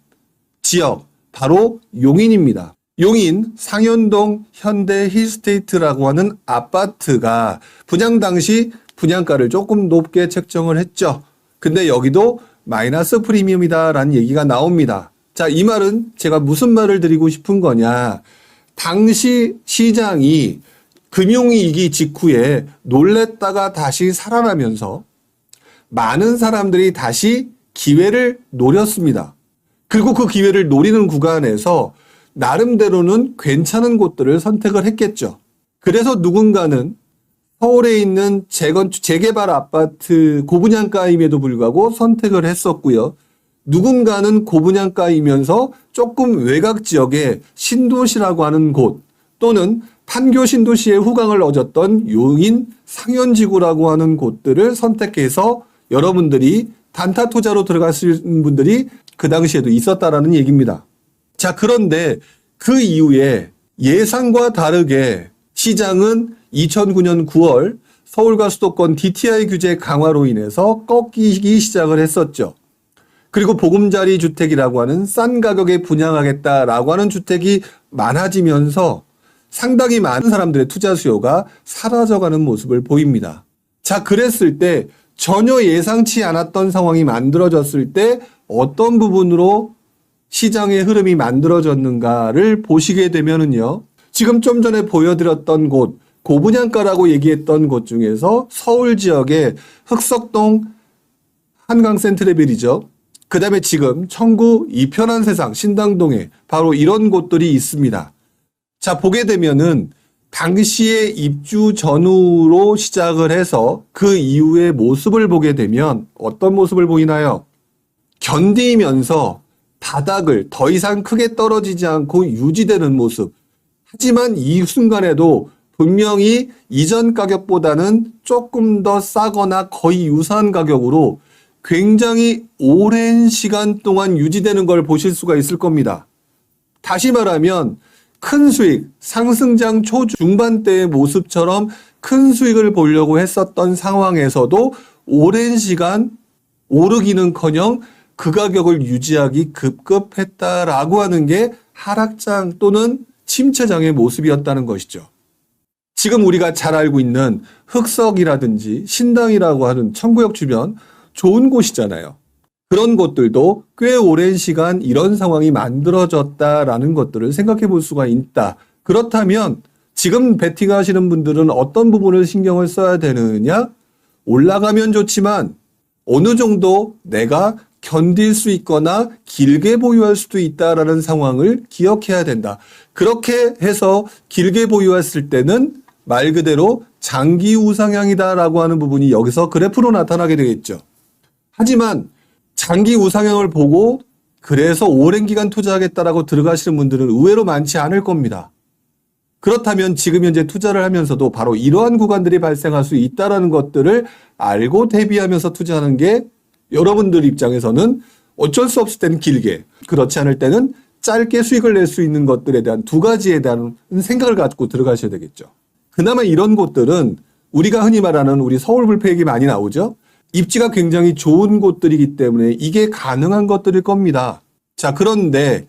지역, 바로 용인입니다. 용인 상현동 현대 힐스테이트라고 하는 아파트가 분양 당시 분양가를 조금 높게 책정을 했죠. 근데 여기도 마이너스 프리미엄이다라는 얘기가 나옵니다. 자, 이 말은 제가 무슨 말을 드리고 싶은 거냐. 당시 시장이 금융위기 직후에 놀랬다가 다시 살아나면서 많은 사람들이 다시 기회를 노렸습니다. 그리고 그 기회를 노리는 구간에서 나름대로는 괜찮은 곳들을 선택을 했겠죠. 그래서 누군가는 서울에 있는 재개발 아파트 고분양가임에도 불구하고 선택을 했었고요. 누군가는 고분양가이면서 조금 외곽 지역의 신도시라고 하는 곳, 또는 판교 신도시의 후광을 얻었던 용인 상현지구라고 하는 곳들을 선택해서 여러분들이 단타 투자로 들어가신 분들이 그 당시에도 있었다라는 얘기입니다. 자, 그런데 그 이후에 예상과 다르게 시장은 2009년 9월 서울과 수도권 DTI 규제 강화로 인해서 꺾이기 시작을 했었죠. 그리고 보금자리 주택이라고 하는 싼 가격에 분양하겠다라고 하는 주택이 많아지면서 상당히 많은 사람들의 투자 수요가 사라져가는 모습을 보입니다. 자, 그랬을 때 전혀 예상치 않았던 상황이 만들어졌을 때 어떤 부분으로 시장의 흐름이 만들어졌는가를 보시게 되면은요, 지금 좀 전에 보여드렸던 곳, 고분양가라고 얘기했던 곳 중에서 서울 지역의 흑석동 한강센트레빌이죠. 그 다음에 지금 청구 이편한 세상 신당동에 바로 이런 곳들이 있습니다. 자, 보게 되면은 당시에 입주 전후로 시작을 해서 그 이후의 모습을 보게 되면 어떤 모습을 보이나요? 견디면서 바닥을 더 이상 크게 떨어지지 않고 유지되는 모습. 하지만 이 순간에도 분명히 이전 가격보다는 조금 더 싸거나 거의 유사한 가격으로 굉장히 오랜 시간 동안 유지되는 걸 보실 수가 있을 겁니다. 다시 말하면 큰 수익, 상승장 초중반대의 모습처럼 큰 수익을 보려고 했었던 상황에서도 오랜 시간 오르기는커녕 그 가격을 유지하기 급급했다라고 하는 게 하락장 또는 침체장의 모습이었다는 것이죠. 지금 우리가 잘 알고 있는 흑석이라든지 신당이라고 하는 청구역 주변 좋은 곳이잖아요. 그런 곳들도 꽤 오랜 시간 이런 상황이 만들어졌다라는 것들을 생각해 볼 수가 있다. 그렇다면 지금 베팅하시는 분들은 어떤 부분을 신경을 써야 되느냐? 올라가면 좋지만 어느 정도 내가 견딜 수 있거나 길게 보유할 수도 있다라는 상황을 기억해야 된다. 그렇게 해서 길게 보유했을 때는 말 그대로 장기 우상향이다라고 하는 부분이 여기서 그래프로 나타나게 되겠죠. 하지만 장기 우상향을 보고 그래서 오랜 기간 투자하겠다라고 들어가시는 분들은 의외로 많지 않을 겁니다. 그렇다면 지금 현재 투자를 하면서도 바로 이러한 구간들이 발생할 수 있다는 것들을 알고 대비하면서 투자하는 게 여러분들 입장에서는 어쩔 수 없을 때는 길게, 그렇지 않을 때는 짧게 수익을 낼 수 있는 것들에 대한 두 가지에 대한 생각을 갖고 들어가셔야 되겠죠. 그나마 이런 곳들은 우리가 흔히 말하는 우리 서울 불패액이 많이 나오죠. 입지가 굉장히 좋은 곳들이기 때문에 이게 가능한 것들일 겁니다. 자, 그런데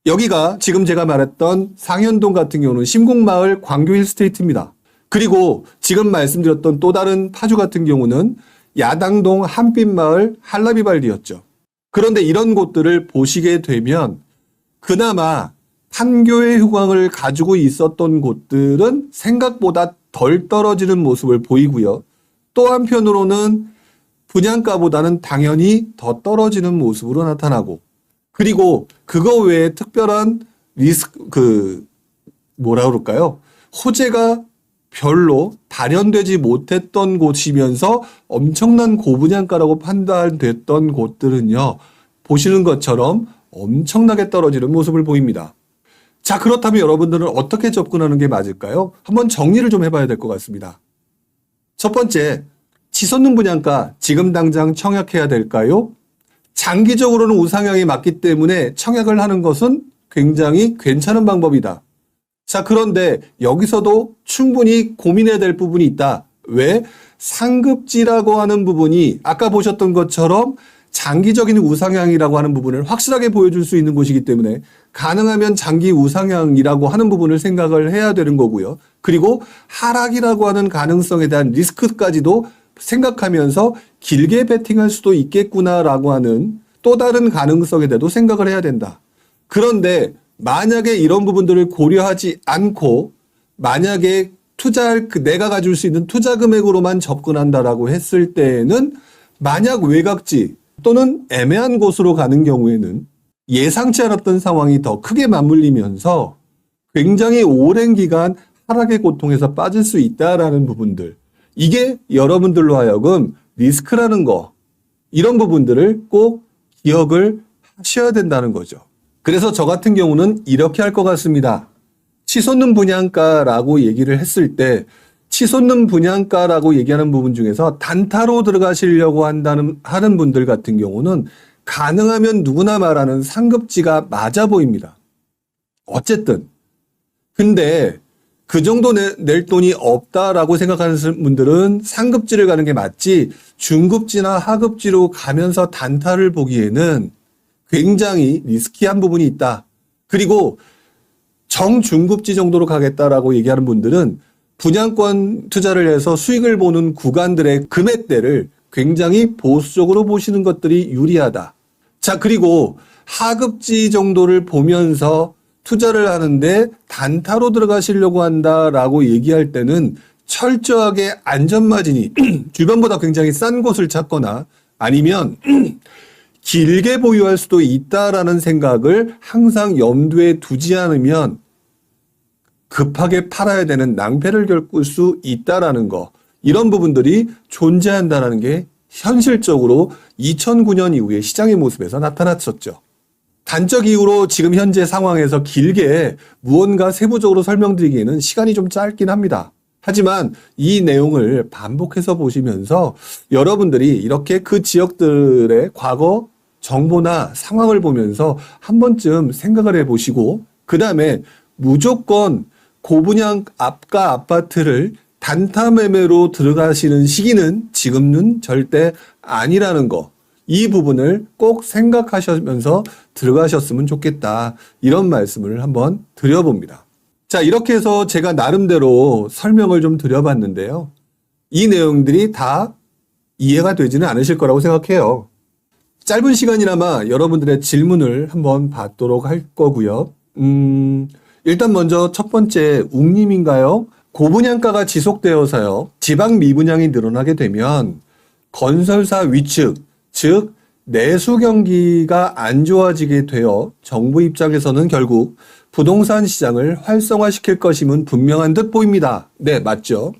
여기가 지금 제가 말했던 상현동 같은 경우는 심곡마을 광교 힐스테이트입니다. 그리고 지금 말씀드렸던 또 다른 파주 같은 경우는 야당동 한빛마을 한라비발디였죠. 그런데 이런 곳들을 보시게 되면 그나마 판교의 효광을 가지고 있었던 곳들은 생각보다 덜 떨어지는 모습을 보이고요. 또 한편으로는 분양가보다는 당연히 더 떨어지는 모습으로 나타나고, 그리고 그거 외에 특별한 뭐라 그럴까요? 호재가 별로 발현되지 못했던 곳이면서 엄청난 고분양가라고 판단됐던 곳들은요, 보시는 것처럼 엄청나게 떨어지는 모습을 보입니다. 자, 그렇다면 여러분들은 어떻게 접근하는 게 맞을까요? 한번 정리를 좀 해봐야 될 것 같습니다. 첫 번째, 치솟는 분양가 지금 당장 청약해야 될까요? 장기적으로는 우상향이 맞기 때문에 청약을 하는 것은 굉장히 괜찮은 방법이다. 자, 그런데 여기서도 충분히 고민해야 될 부분이 있다. 왜? 상급지라고 하는 부분이 아까 보셨던 것처럼 장기적인 우상향이라고 하는 부분을 확실하게 보여줄 수 있는 곳이기 때문에 가능하면 장기 우상향이라고 하는 부분을 생각을 해야 되는 거고요. 그리고 하락이라고 하는 가능성에 대한 리스크까지도 생각하면서 길게 베팅할 수도 있겠구나라고 하는 또 다른 가능성에 대해서도 생각을 해야 된다. 그런데 만약에 이런 부분들을 고려하지 않고 만약에 투자할 내가 가질 수 있는 투자 금액으로만 접근한다라고 했을 때에는 만약 외곽지 또는 애매한 곳으로 가는 경우에는 예상치 않았던 상황이 더 크게 맞물리면서 굉장히 오랜 기간 하락의 고통에서 빠질 수 있다라는 부분들, 이게 여러분들로 하여금 리스크라는 거, 이런 부분들을 꼭 기억을 하셔야 된다는 거죠. 그래서 저 같은 경우는 이렇게 할 것 같습니다. 치솟는 분양가라고 얘기를 했을 때 치솟는 분양가라고 얘기하는 부분 중에서 단타로 들어가시려고 하는 분들 같은 경우는 가능하면 누구나 말하는 상급지가 맞아 보입니다. 어쨌든. 근데 그 정도 낼 돈이 없다라고 생각하는 분들은 상급지를 가는 게 맞지 중급지나 하급지로 가면서 단타를 보기에는 굉장히 리스키한 부분이 있다. 그리고 정중급지 정도로 가겠다라고 얘기하는 분들은 분양권 투자를 해서 수익을 보는 구간들의 금액대를 굉장히 보수적으로 보시는 것들이 유리하다. 자, 그리고 하급지 정도를 보면서 투자를 하는데 단타로 들어가시려고 한다라고 얘기할 때는 철저하게 안전마진이 주변보다 굉장히 싼 곳을 찾거나 아니면 길게 보유할 수도 있다라는 생각을 항상 염두에 두지 않으면 급하게 팔아야 되는 낭패를 겪을 수 있다라는 거, 이런 부분들이 존재한다는 게 현실적으로 2009년 이후에 시장의 모습에서 나타났었죠. 단적 이유로 지금 현재 상황에서 길게 무언가 세부적으로 설명드리기에는 시간이 좀 짧긴 합니다. 하지만 이 내용을 반복해서 보시면서 여러분들이 이렇게 그 지역들의 과거 정보나 상황을 보면서 한 번쯤 생각을 해보시고 그 다음에 무조건 고분양 앞가 아파트를 단타 매매로 들어가시는 시기는 지금은 절대 아니라는 거, 이 부분을 꼭 생각하시면서 들어가셨으면 좋겠다, 이런 말씀을 한번 드려봅니다. 자, 이렇게 해서 제가 나름대로 설명을 좀 드려봤는데요. 이 내용들이 다 이해가 되지는 않으실 거라고 생각해요. 짧은 시간이나마 여러분들의 질문을 한번 받도록 할 거고요. 일단 먼저 첫 번째 웅님인가요? 고분양가가 지속되어서요, 지방 미분양이 늘어나게 되면 건설사 위축, 즉 내수 경기가 안 좋아지게 되어 정부 입장에서는 결국 부동산 시장을 활성화시킬 것임은 분명한 듯 보입니다. 네, 맞죠?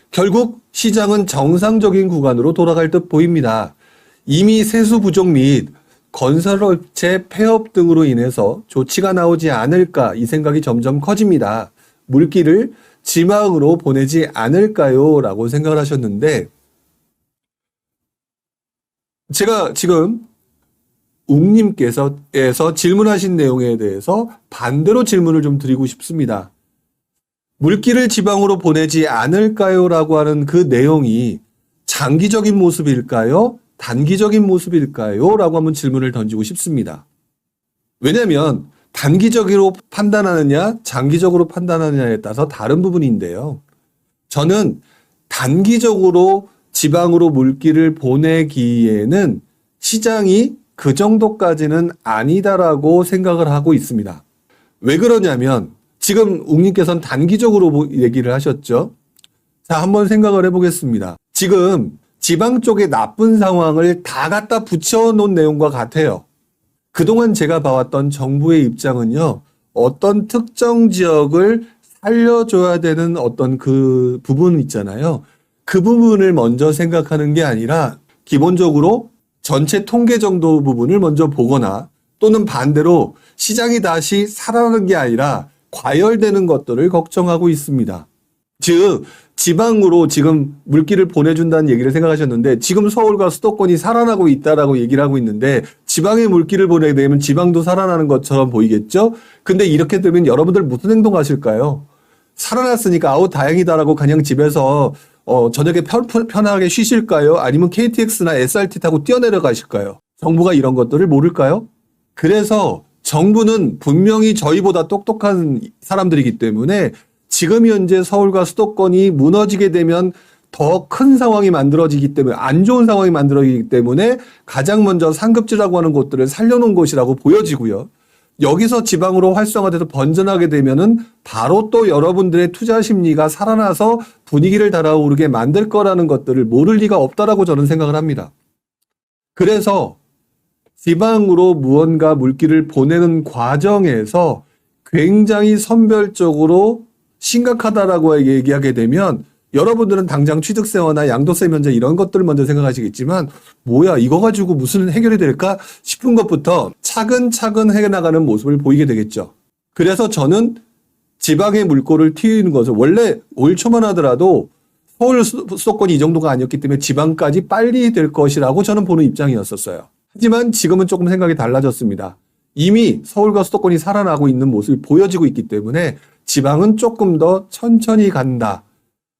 결국 시장은 정상적인 구간으로 돌아갈 듯 보입니다. 이미 세수 부족 및 건설업체 폐업 등으로 인해서 조치가 나오지 않을까 이 생각이 점점 커집니다. 물기를 지방으로 보내지 않을까요? 라고 생각을 하셨는데 제가 지금 웅님께서 질문하신 내용에 대해서 반대로 질문을 좀 드리고 싶습니다. 물기를 지방으로 보내지 않을까요? 라고 하는 그 내용이 장기적인 모습일까요? 단기적인 모습일까요? 라고 한번 질문을 던지고 싶습니다. 왜냐하면 단기적으로 판단하느냐, 장기적으로 판단하느냐에 따라서 다른 부분인데요. 저는 단기적으로 지방으로 물기를 보내기에는 시장이 그 정도까지는 아니다라고 생각을 하고 있습니다. 왜 그러냐면 지금 웅님께서는 단기적으로 얘기를 하셨죠. 자, 한번 생각을 해보겠습니다. 지금 지방 쪽에 나쁜 상황을 다 갖다 붙여놓은 내용과 같아요. 그동안 제가 봐왔던 정부의 입장은요, 어떤 특정 지역을 살려줘야 되는 어떤 그 부분 있잖아요. 그 부분을 먼저 생각하는 게 아니라 기본적으로 전체 통계 정도 부분을 먼저 보거나 또는 반대로 시장이 다시 살아나는 게 아니라 과열되는 것들을 걱정하고 있습니다. 즉 지방으로 지금 물기를 보내준다는 얘기를 생각하셨는데 지금 서울과 수도권이 살아나고 있다라고 얘기를 하고 있는데 지방에 물기를 보내게 되면 지방도 살아나는 것처럼 보이겠죠? 근데 이렇게 되면 여러분들 무슨 행동하실까요? 살아났으니까 아우 다행이다라고 그냥 집에서 저녁에 편하게 쉬실까요? 아니면 KTX나 SRT 타고 뛰어내려 가실까요? 정부가 이런 것들을 모를까요? 그래서 정부는 분명히 저희보다 똑똑한 사람들이기 때문에 지금 현재 서울과 수도권이 무너지게 되면 더 큰 상황이 만들어지기 때문에 안 좋은 상황이 만들어지기 때문에 가장 먼저 상급지라고 하는 곳들을 살려놓은 곳이라고 보여지고요. 여기서 지방으로 활성화돼서 번전하게 되면은 바로 또 여러분들의 투자 심리가 살아나서 분위기를 달아오르게 만들 거라는 것들을 모를 리가 없다라고 저는 생각을 합니다. 그래서 지방으로 무언가 물기를 보내는 과정에서 굉장히 선별적으로 심각하다라고 얘기하게 되면 여러분들은 당장 취득세와나 양도세 면제 이런 것들을 먼저 생각하시겠지만 뭐야 이거 가지고 무슨 해결이 될까 싶은 것부터 차근차근 해나가는 모습을 보이게 되겠죠. 그래서 저는 지방의 물꼬를 튀는 것을 원래 올 초만 하더라도 서울 수도권이 이 정도가 아니었기 때문에 지방까지 빨리 될 것이라고 저는 보는 입장이었었어요. 하지만 지금은 조금 생각이 달라졌습니다. 이미 서울과 수도권이 살아나고 있는 모습이 보여지고 있기 때문에 지방은 조금 더 천천히 간다.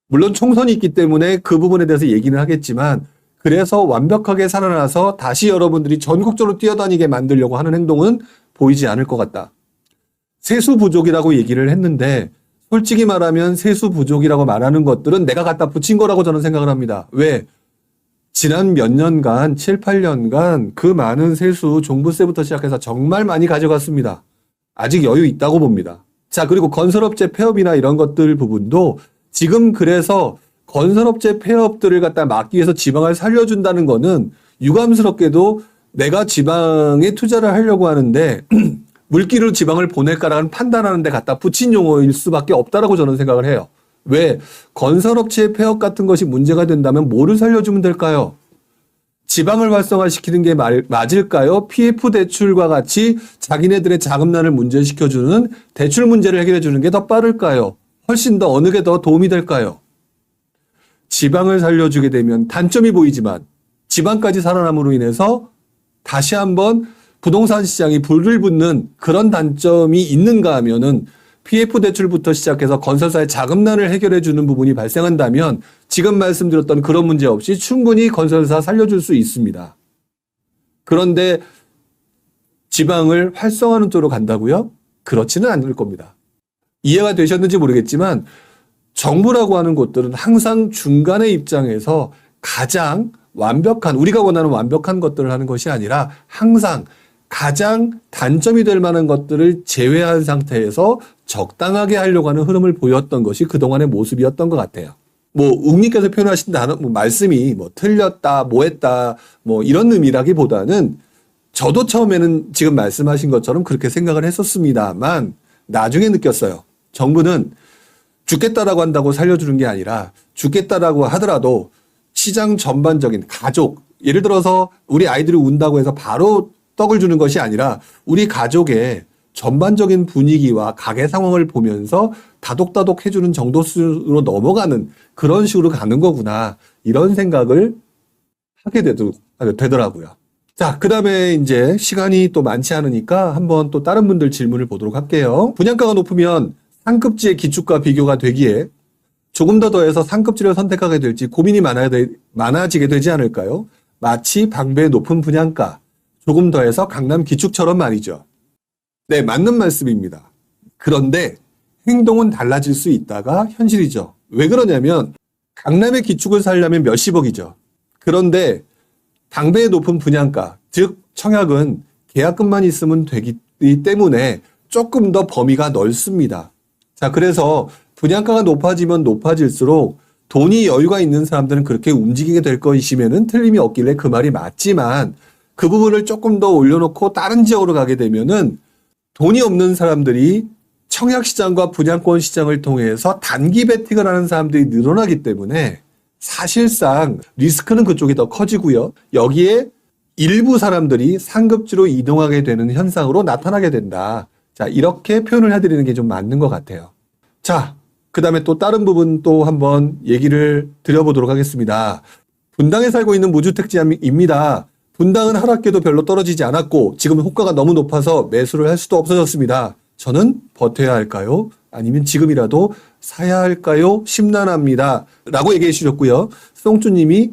물론 총선이 있기 때문에 그 부분에 대해서 얘기는 하겠지만 그래서 완벽하게 살아나서 다시 여러분들이 전국적으로 뛰어다니게 만들려고 하는 행동은 보이지 않을 것 같다. 세수 부족이라고 얘기를 했는데 솔직히 말하면 세수 부족이라고 말하는 것들은 내가 갖다 붙인 거라고 저는 생각을 합니다. 왜? 지난 몇 년간 7, 8년간 그 많은 세수 종부세부터 시작해서 정말 많이 가져갔습니다. 아직 여유 있다고 봅니다. 자, 그리고 건설업체 폐업이나 이런 것들 부분도 지금 그래서 건설업체 폐업들을 갖다 막기 위해서 지방을 살려준다는 거는 유감스럽게도 내가 지방에 투자를 하려고 하는데 물기로 지방을 보낼까라는 판단하는 데 갖다 붙인 용어일 수밖에 없다라고 저는 생각을 해요. 왜? 건설업체의 폐업 같은 것이 문제가 된다면 뭐를 살려주면 될까요? 지방을 활성화시키는 게 맞을까요? PF 대출과 같이 자기네들의 자금난을 문제시켜주는 대출 문제를 해결해 주는 게 더 빠를까요? 훨씬 더 어느 게 더 도움이 될까요? 지방을 살려주게 되면 단점이 보이지만 지방까지 살아남으로 인해서 다시 한번 부동산 시장이 불을 붙는 그런 단점이 있는가 하면은 PF 대출부터 시작해서 건설사의 자금난을 해결해 주는 부분이 발생한다면 지금 말씀드렸던 그런 문제 없이 충분히 건설사 살려줄 수 있습니다. 그런데 지방을 활성화하는 쪽으로 간다고요? 그렇지는 않을 겁니다. 이해가 되셨는지 모르겠지만 정부라고 하는 곳들은 항상 중간의 입장에서 가장 완벽한 우리가 원하는 완벽한 것들을 하는 것이 아니라 항상 가장 단점이 될 만한 것들을 제외한 상태에서 적당하게 하려고 하는 흐름을 보였던 것이 그동안의 모습이었던 것 같아요. 뭐 웅님께서 표현하신 단어 말씀이 뭐 틀렸다, 뭐 했다, 뭐 이런 의미라기보다는 저도 처음에는 지금 말씀하신 것처럼 그렇게 생각을 했었습니다만 나중에 느꼈어요. 정부는 죽겠다라고 한다고 살려주는 게 아니라 죽겠다라고 하더라도 시장 전반적인 가족, 예를 들어서 우리 아이들이 운다고 해서 바로 떡을 주는 것이 아니라 우리 가족의 전반적인 분위기와 가계 상황을 보면서 다독다독 해주는 정도로 넘어가는 그런 식으로 가는 거구나. 이런 생각을 하게 되더라고요. 자, 그 다음에 이제 시간이 또 많지 않으니까 한번 또 다른 분들 질문을 보도록 할게요. 분양가가 높으면 상급지의 기축과 비교가 되기에 조금 더 더해서 상급지를 선택하게 될지 고민이 많아지게 되지 않을까요? 마치 방배의 높은 분양가, 조금 더해서 강남 기축처럼 말이죠. 네, 맞는 말씀입니다. 그런데 행동은 달라질 수 있다가 현실이죠. 왜 그러냐면 강남의 기축을 살려면 몇십억이죠. 그런데 방배의 높은 분양가, 즉 청약은 계약금만 있으면 되기 때문에 조금 더 범위가 넓습니다. 자, 그래서 분양가가 높아지면 높아질수록 돈이 여유가 있는 사람들은 그렇게 움직이게 될 것이면은 틀림이 없길래 그 말이 맞지만 그 부분을 조금 더 올려놓고 다른 지역으로 가게 되면은 돈이 없는 사람들이 청약시장과 분양권 시장을 통해서 단기 베팅을 하는 사람들이 늘어나기 때문에 사실상 리스크는 그쪽이 더 커지고요. 여기에 일부 사람들이 상급지로 이동하게 되는 현상으로 나타나게 된다. 자, 이렇게 표현을 해드리는 게 좀 맞는 것 같아요. 자, 그 다음에 또 다른 부분 또 한번 얘기를 드려보도록 하겠습니다. 분당에 살고 있는 무주택자입니다. 분당은 하락계도 별로 떨어지지 않았고 지금 호가가 너무 높아서 매수를 할 수도 없어졌습니다. 저는 버텨야 할까요? 아니면 지금이라도 사야 할까요? 심란합니다. 라고 얘기해 주셨고요. 송주님이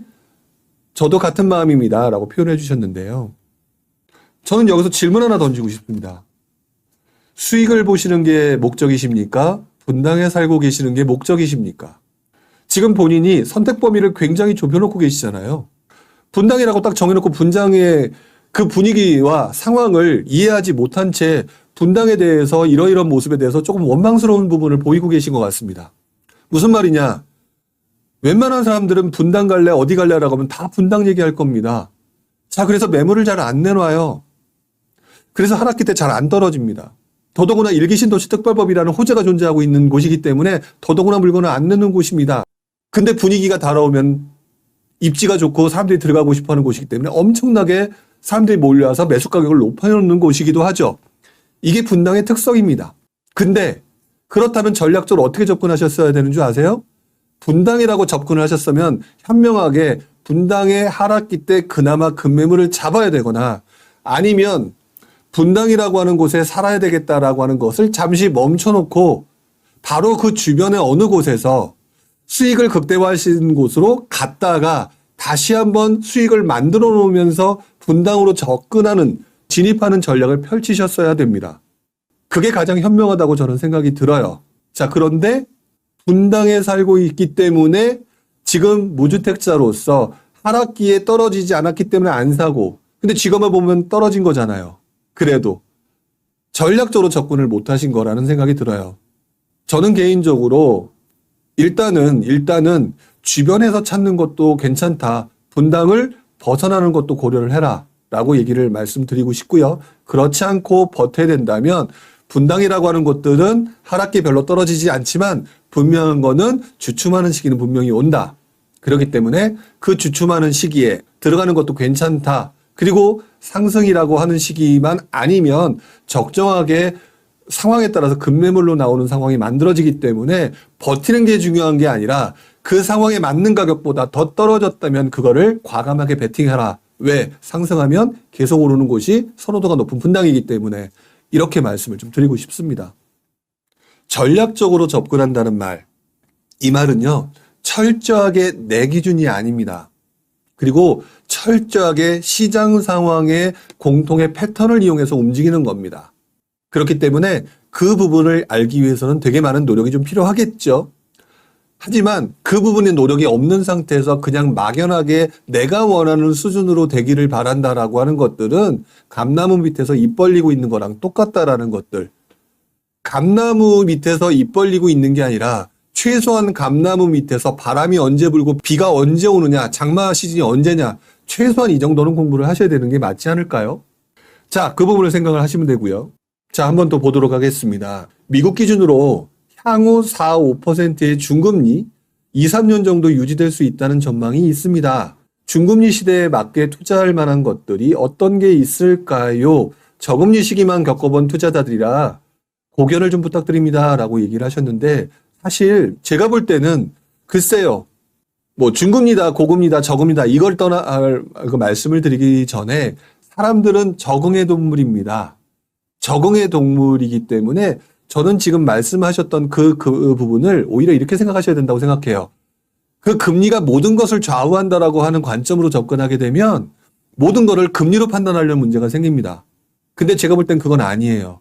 저도 같은 마음입니다. 라고 표현해 주셨는데요. 저는 여기서 질문 하나 던지고 싶습니다. 수익을 보시는 게 목적이십니까? 분당에 살고 계시는 게 목적이십니까? 지금 본인이 선택 범위를 굉장히 좁혀놓고 계시잖아요. 분당이라고 딱 정해놓고 분당의 그 분위기와 상황을 이해하지 못한 채 분당에 대해서 이러이러한 모습에 대해서 조금 원망스러운 부분을 보이고 계신 것 같습니다. 무슨 말이냐? 웬만한 사람들은 분당 갈래 어디 갈래라고 하면 다 분당 얘기할 겁니다. 자, 그래서 매물을 잘 안 내놔요. 그래서 하락기 때 잘 안 떨어집니다. 더더구나 일기신도시특별법이라는 호재가 존재하고 있는 곳이기 때문에 더더구나 물건을 안 내는 곳입니다. 근데 분위기가 달아오면 입지가 좋고 사람들이 들어가고 싶어하는 곳이기 때문에 엄청나게 사람들이 몰려와서 매수 가격을 높여놓는 곳이기도 하죠. 이게 분당의 특성입니다. 근데 그렇다면 전략적으로 어떻게 접근하셨어야 되는 줄 아세요? 분당이라고 접근을 하셨으면 현명하게 분당의 하락기 때 그나마 급매물을 잡아야 되거나 아니면 분당이라고 하는 곳에 살아야 되겠다라고 하는 것을 잠시 멈춰놓고 바로 그 주변의 어느 곳에서 수익을 극대화하시는 곳으로 갔다가 다시 한번 수익을 만들어 놓으면서 분당으로 접근하는 진입하는 전략을 펼치셨어야 됩니다. 그게 가장 현명하다고 저는 생각이 들어요. 자, 그런데 분당에 살고 있기 때문에 지금 무주택자로서 하락기에 떨어지지 않았기 때문에 안 사고 근데 지금을 보면 떨어진 거잖아요. 그래도 전략적으로 접근을 못 하신 거라는 생각이 들어요. 저는 개인적으로 일단은 주변에서 찾는 것도 괜찮다. 분당을 벗어나는 것도 고려를 해라. 라고 얘기를 말씀드리고 싶고요. 그렇지 않고 버텨야 된다면 분당이라고 하는 곳들은 하락기 별로 떨어지지 않지만 분명한 거는 주춤하는 시기는 분명히 온다. 그렇기 때문에 그 주춤하는 시기에 들어가는 것도 괜찮다. 그리고 상승이라고 하는 시기만 아니면 적정하게 상황에 따라서 급매물로 나오는 상황이 만들어지기 때문에 버티는 게 중요한 게 아니라 그 상황에 맞는 가격보다 더 떨어졌다면 그거를 과감하게 베팅해라. 왜? 상승하면 계속 오르는 곳이 선호도가 높은 분당이기 때문에 이렇게 말씀을 좀 드리고 싶습니다. 전략적으로 접근한다는 말. 이 말은요. 철저하게 내 기준이 아닙니다. 그리고 철저하게 시장 상황의 공통의 패턴을 이용해서 움직이는 겁니다. 그렇기 때문에 그 부분을 알기 위해서는 되게 많은 노력이 좀 필요하겠죠. 하지만 그 부분의 노력이 없는 상태에서 그냥 막연하게 내가 원하는 수준으로 되기를 바란다라고 하는 것들은 감나무 밑에서 입 벌리고 있는 거랑 똑같다라는 것들. 감나무 밑에서 입 벌리고 있는 게 아니라 최소한 감나무 밑에서 바람이 언제 불고 비가 언제 오느냐, 장마 시즌이 언제냐, 최소한 이 정도는 공부를 하셔야 되는 게 맞지 않을까요? 자, 그 부분을 생각을 하시면 되고요. 자, 한번 더 보도록 하겠습니다. 미국 기준으로 향후 4, 5%의 중금리 2, 3년 정도 유지될 수 있다는 전망이 있습니다. 중금리 시대에 맞게 투자할 만한 것들이 어떤 게 있을까요? 저금리 시기만 겪어본 투자자들이라 고견을 좀 부탁드립니다. 라고 얘기를 하셨는데 사실 제가 볼 때는 글쎄요. 뭐 중금리다, 고금리다, 저금리다 이걸 말씀을 드리기 전에 사람들은 적응의 동물입니다. 적응의 동물이기 때문에 저는 지금 말씀하셨던 그 부분을 오히려 이렇게 생각하셔야 된다고 생각해요. 그 금리가 모든 것을 좌우한다라고 하는 관점으로 접근하게 되면 모든 것을 금리로 판단하려는 문제가 생깁니다. 근데 제가 볼 땐 그건 아니에요.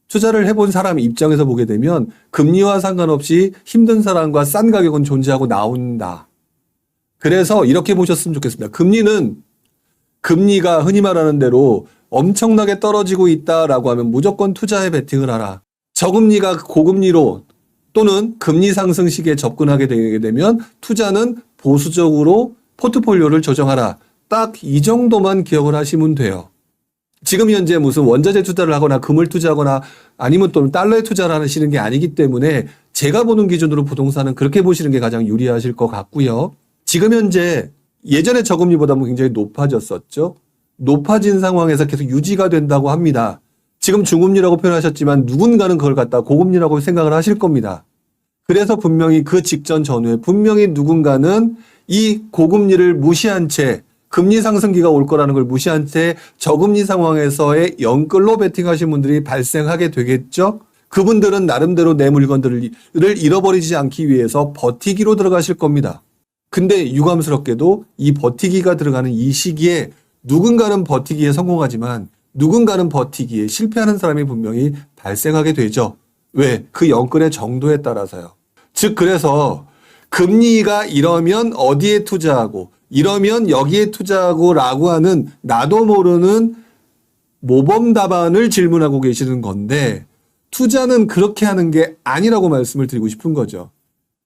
투자를 해본 사람 입장에서 보게 되면 금리와 상관없이 힘든 사람과 싼 가격은 존재하고 나온다. 그래서 이렇게 보셨으면 좋겠습니다. 금리가 흔히 말하는 대로 엄청나게 떨어지고 있다라고 하면 무조건 투자에 베팅을 하라. 저금리가 고금리로 또는 금리 상승 시기에 접근하게 되게 되면 투자는 보수적으로 포트폴리오를 조정하라. 딱 이 정도만 기억을 하시면 돼요. 지금 현재 무슨 원자재 투자를 하거나 금을 투자하거나 아니면 또는 달러에 투자를 하시는 게 아니기 때문에 제가 보는 기준으로 부동산은 그렇게 보시는 게 가장 유리하실 것 같고요. 지금 현재 예전에 저금리보다 굉장히 높아졌었죠. 높아진 상황에서 계속 유지가 된다고 합니다. 지금 중금리라고 표현하셨지만 누군가는 그걸 갖다 고금리라고 생각을 하실 겁니다. 그래서 분명히 그 직전 전후에 분명히 누군가는 이 고금리를 무시한 채 금리 상승기가 올 거라는 걸 무시한 채 저금리 상황에서의 영끌로 베팅하신 분들이 발생하게 되겠죠. 그분들은 나름대로 내 물건들을 잃어버리지 않기 위해서 버티기로 들어가실 겁니다. 근데 유감스럽게도 이 버티기가 들어가는 이 시기에 누군가는 버티기에 성공하지만 누군가는 버티기에 실패하는 사람이 분명히 발생하게 되죠. 왜? 그 영끌의 정도에 따라서요. 즉 그래서 금리가 이러면 어디에 투자하고 이러면 여기에 투자하고 라고 하는 나도 모르는 모범 답안을 질문하고 계시는 건데 투자는 그렇게 하는 게 아니라고 말씀을 드리고 싶은 거죠.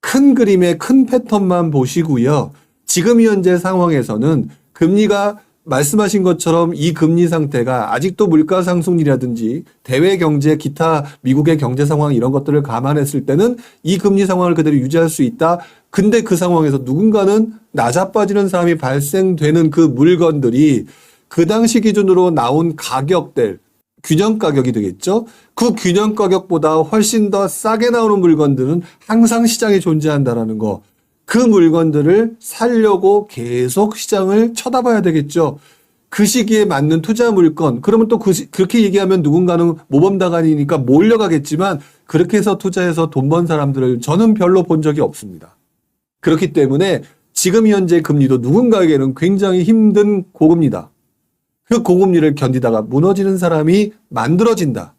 큰 그림의 큰 패턴만 보시고요. 지금 현재 상황에서는 금리가 말씀하신 것처럼 이 금리 상태가 아직도 물가 상승이라든지 대외 경제, 기타 미국의 경제 상황 이런 것들을 감안했을 때는 이 금리 상황을 그대로 유지할 수 있다. 근데 그 상황에서 누군가는 낮아빠지는 사람이 발생되는 그 물건들이 그 당시 기준으로 나온 가격들, 균형 가격이 되겠죠. 그 균형 가격보다 훨씬 더 싸게 나오는 물건들은 항상 시장에 존재한다라는 거. 그 물건들을 사려고 계속 시장을 쳐다봐야 되겠죠. 그 시기에 맞는 투자 물건. 그러면 또 그렇게 얘기하면 누군가는 모범답안이니까 몰려가겠지만 그렇게 해서 투자해서 돈 번 사람들을 저는 별로 본 적이 없습니다. 그렇기 때문에 지금 현재 금리도 누군가에게는 굉장히 힘든 고금리다. 그 고금리를 견디다가 무너지는 사람이 만들어진다.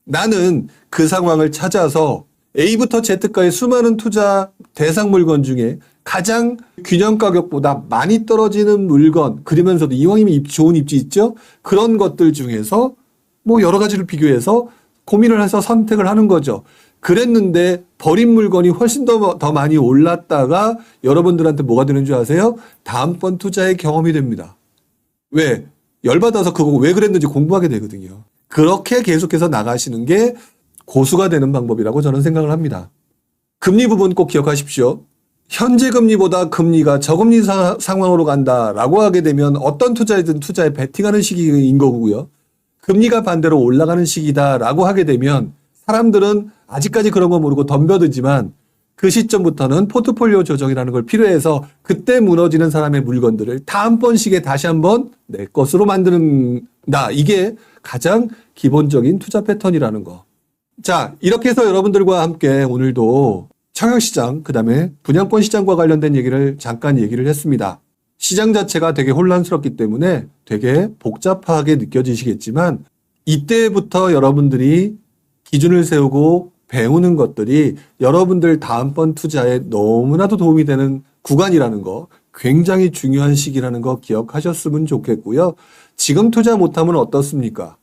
나는 그 상황을 찾아서 A부터 Z까지 수많은 투자 대상 물건 중에 가장 균형 가격보다 많이 떨어지는 물건, 그러면서도 이왕이면 좋은 입지 있죠? 그런 것들 중에서 뭐 여러 가지를 비교해서 고민을 해서 선택을 하는 거죠. 그랬는데 버린 물건이 훨씬 더 많이 올랐다가 여러분들한테 뭐가 되는 줄 아세요? 다음번 투자의 경험이 됩니다. 왜? 열받아서 그거 왜 그랬는지 공부하게 되거든요. 그렇게 계속해서 나가시는 게 고수가 되는 방법이라고 저는 생각을 합니다. 금리 부분 꼭 기억하십시오. 현재 금리보다 금리가 저금리 상황으로 간다라고 하게 되면 어떤 투자이든 투자에 베팅하는 시기인 거고요. 금리가 반대로 올라가는 시기다라고 하게 되면 사람들은 아직까지 그런 거 모르고 덤벼들지만 그 시점부터는 포트폴리오 조정이라는 걸 필요해서 그때 무너지는 사람의 물건들을 다음번 시기에 다시 한번 내 것으로 만드는다. 이게 가장 기본적인 투자 패턴이라는 거. 자, 이렇게 해서 여러분들과 함께 오늘도 청약시장, 그 다음에 분양권 시장과 관련된 얘기를 잠깐 얘기를 했습니다. 시장 자체가 되게 혼란스럽기 때문에 되게 복잡하게 느껴지시겠지만 이때부터 여러분들이 기준을 세우고 배우는 것들이 여러분들 다음번 투자에 너무나도 도움이 되는 구간이라는 거, 굉장히 중요한 시기라는 거 기억하셨으면 좋겠고요. 지금 투자 못하면 어떻습니까?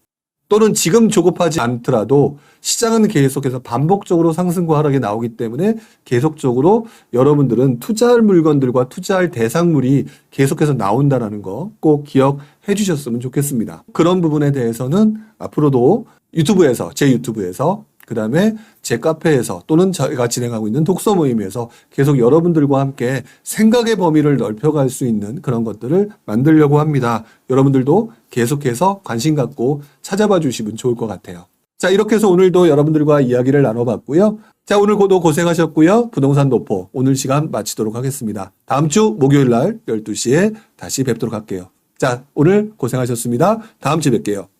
또는 지금 조급하지 않더라도 시장은 계속해서 반복적으로 상승과 하락이 나오기 때문에 계속적으로 여러분들은 투자할 물건들과 투자할 대상물이 계속해서 나온다는 거 꼭 기억해 주셨으면 좋겠습니다. 그런 부분에 대해서는 앞으로도 유튜브에서, 제 유튜브에서, 그 다음에 제 카페에서 또는 저희가 진행하고 있는 독서 모임에서 계속 여러분들과 함께 생각의 범위를 넓혀갈 수 있는 그런 것들을 만들려고 합니다. 여러분들도 계속해서 관심 갖고 찾아봐 주시면 좋을 것 같아요. 자, 이렇게 해서 오늘도 여러분들과 이야기를 나눠봤고요. 자, 오늘도 고생하셨고요. 부동산 노포 오늘 시간 마치도록 하겠습니다. 다음 주 목요일 날 12시에 다시 뵙도록 할게요. 자, 오늘 고생하셨습니다. 다음 주에 뵐게요.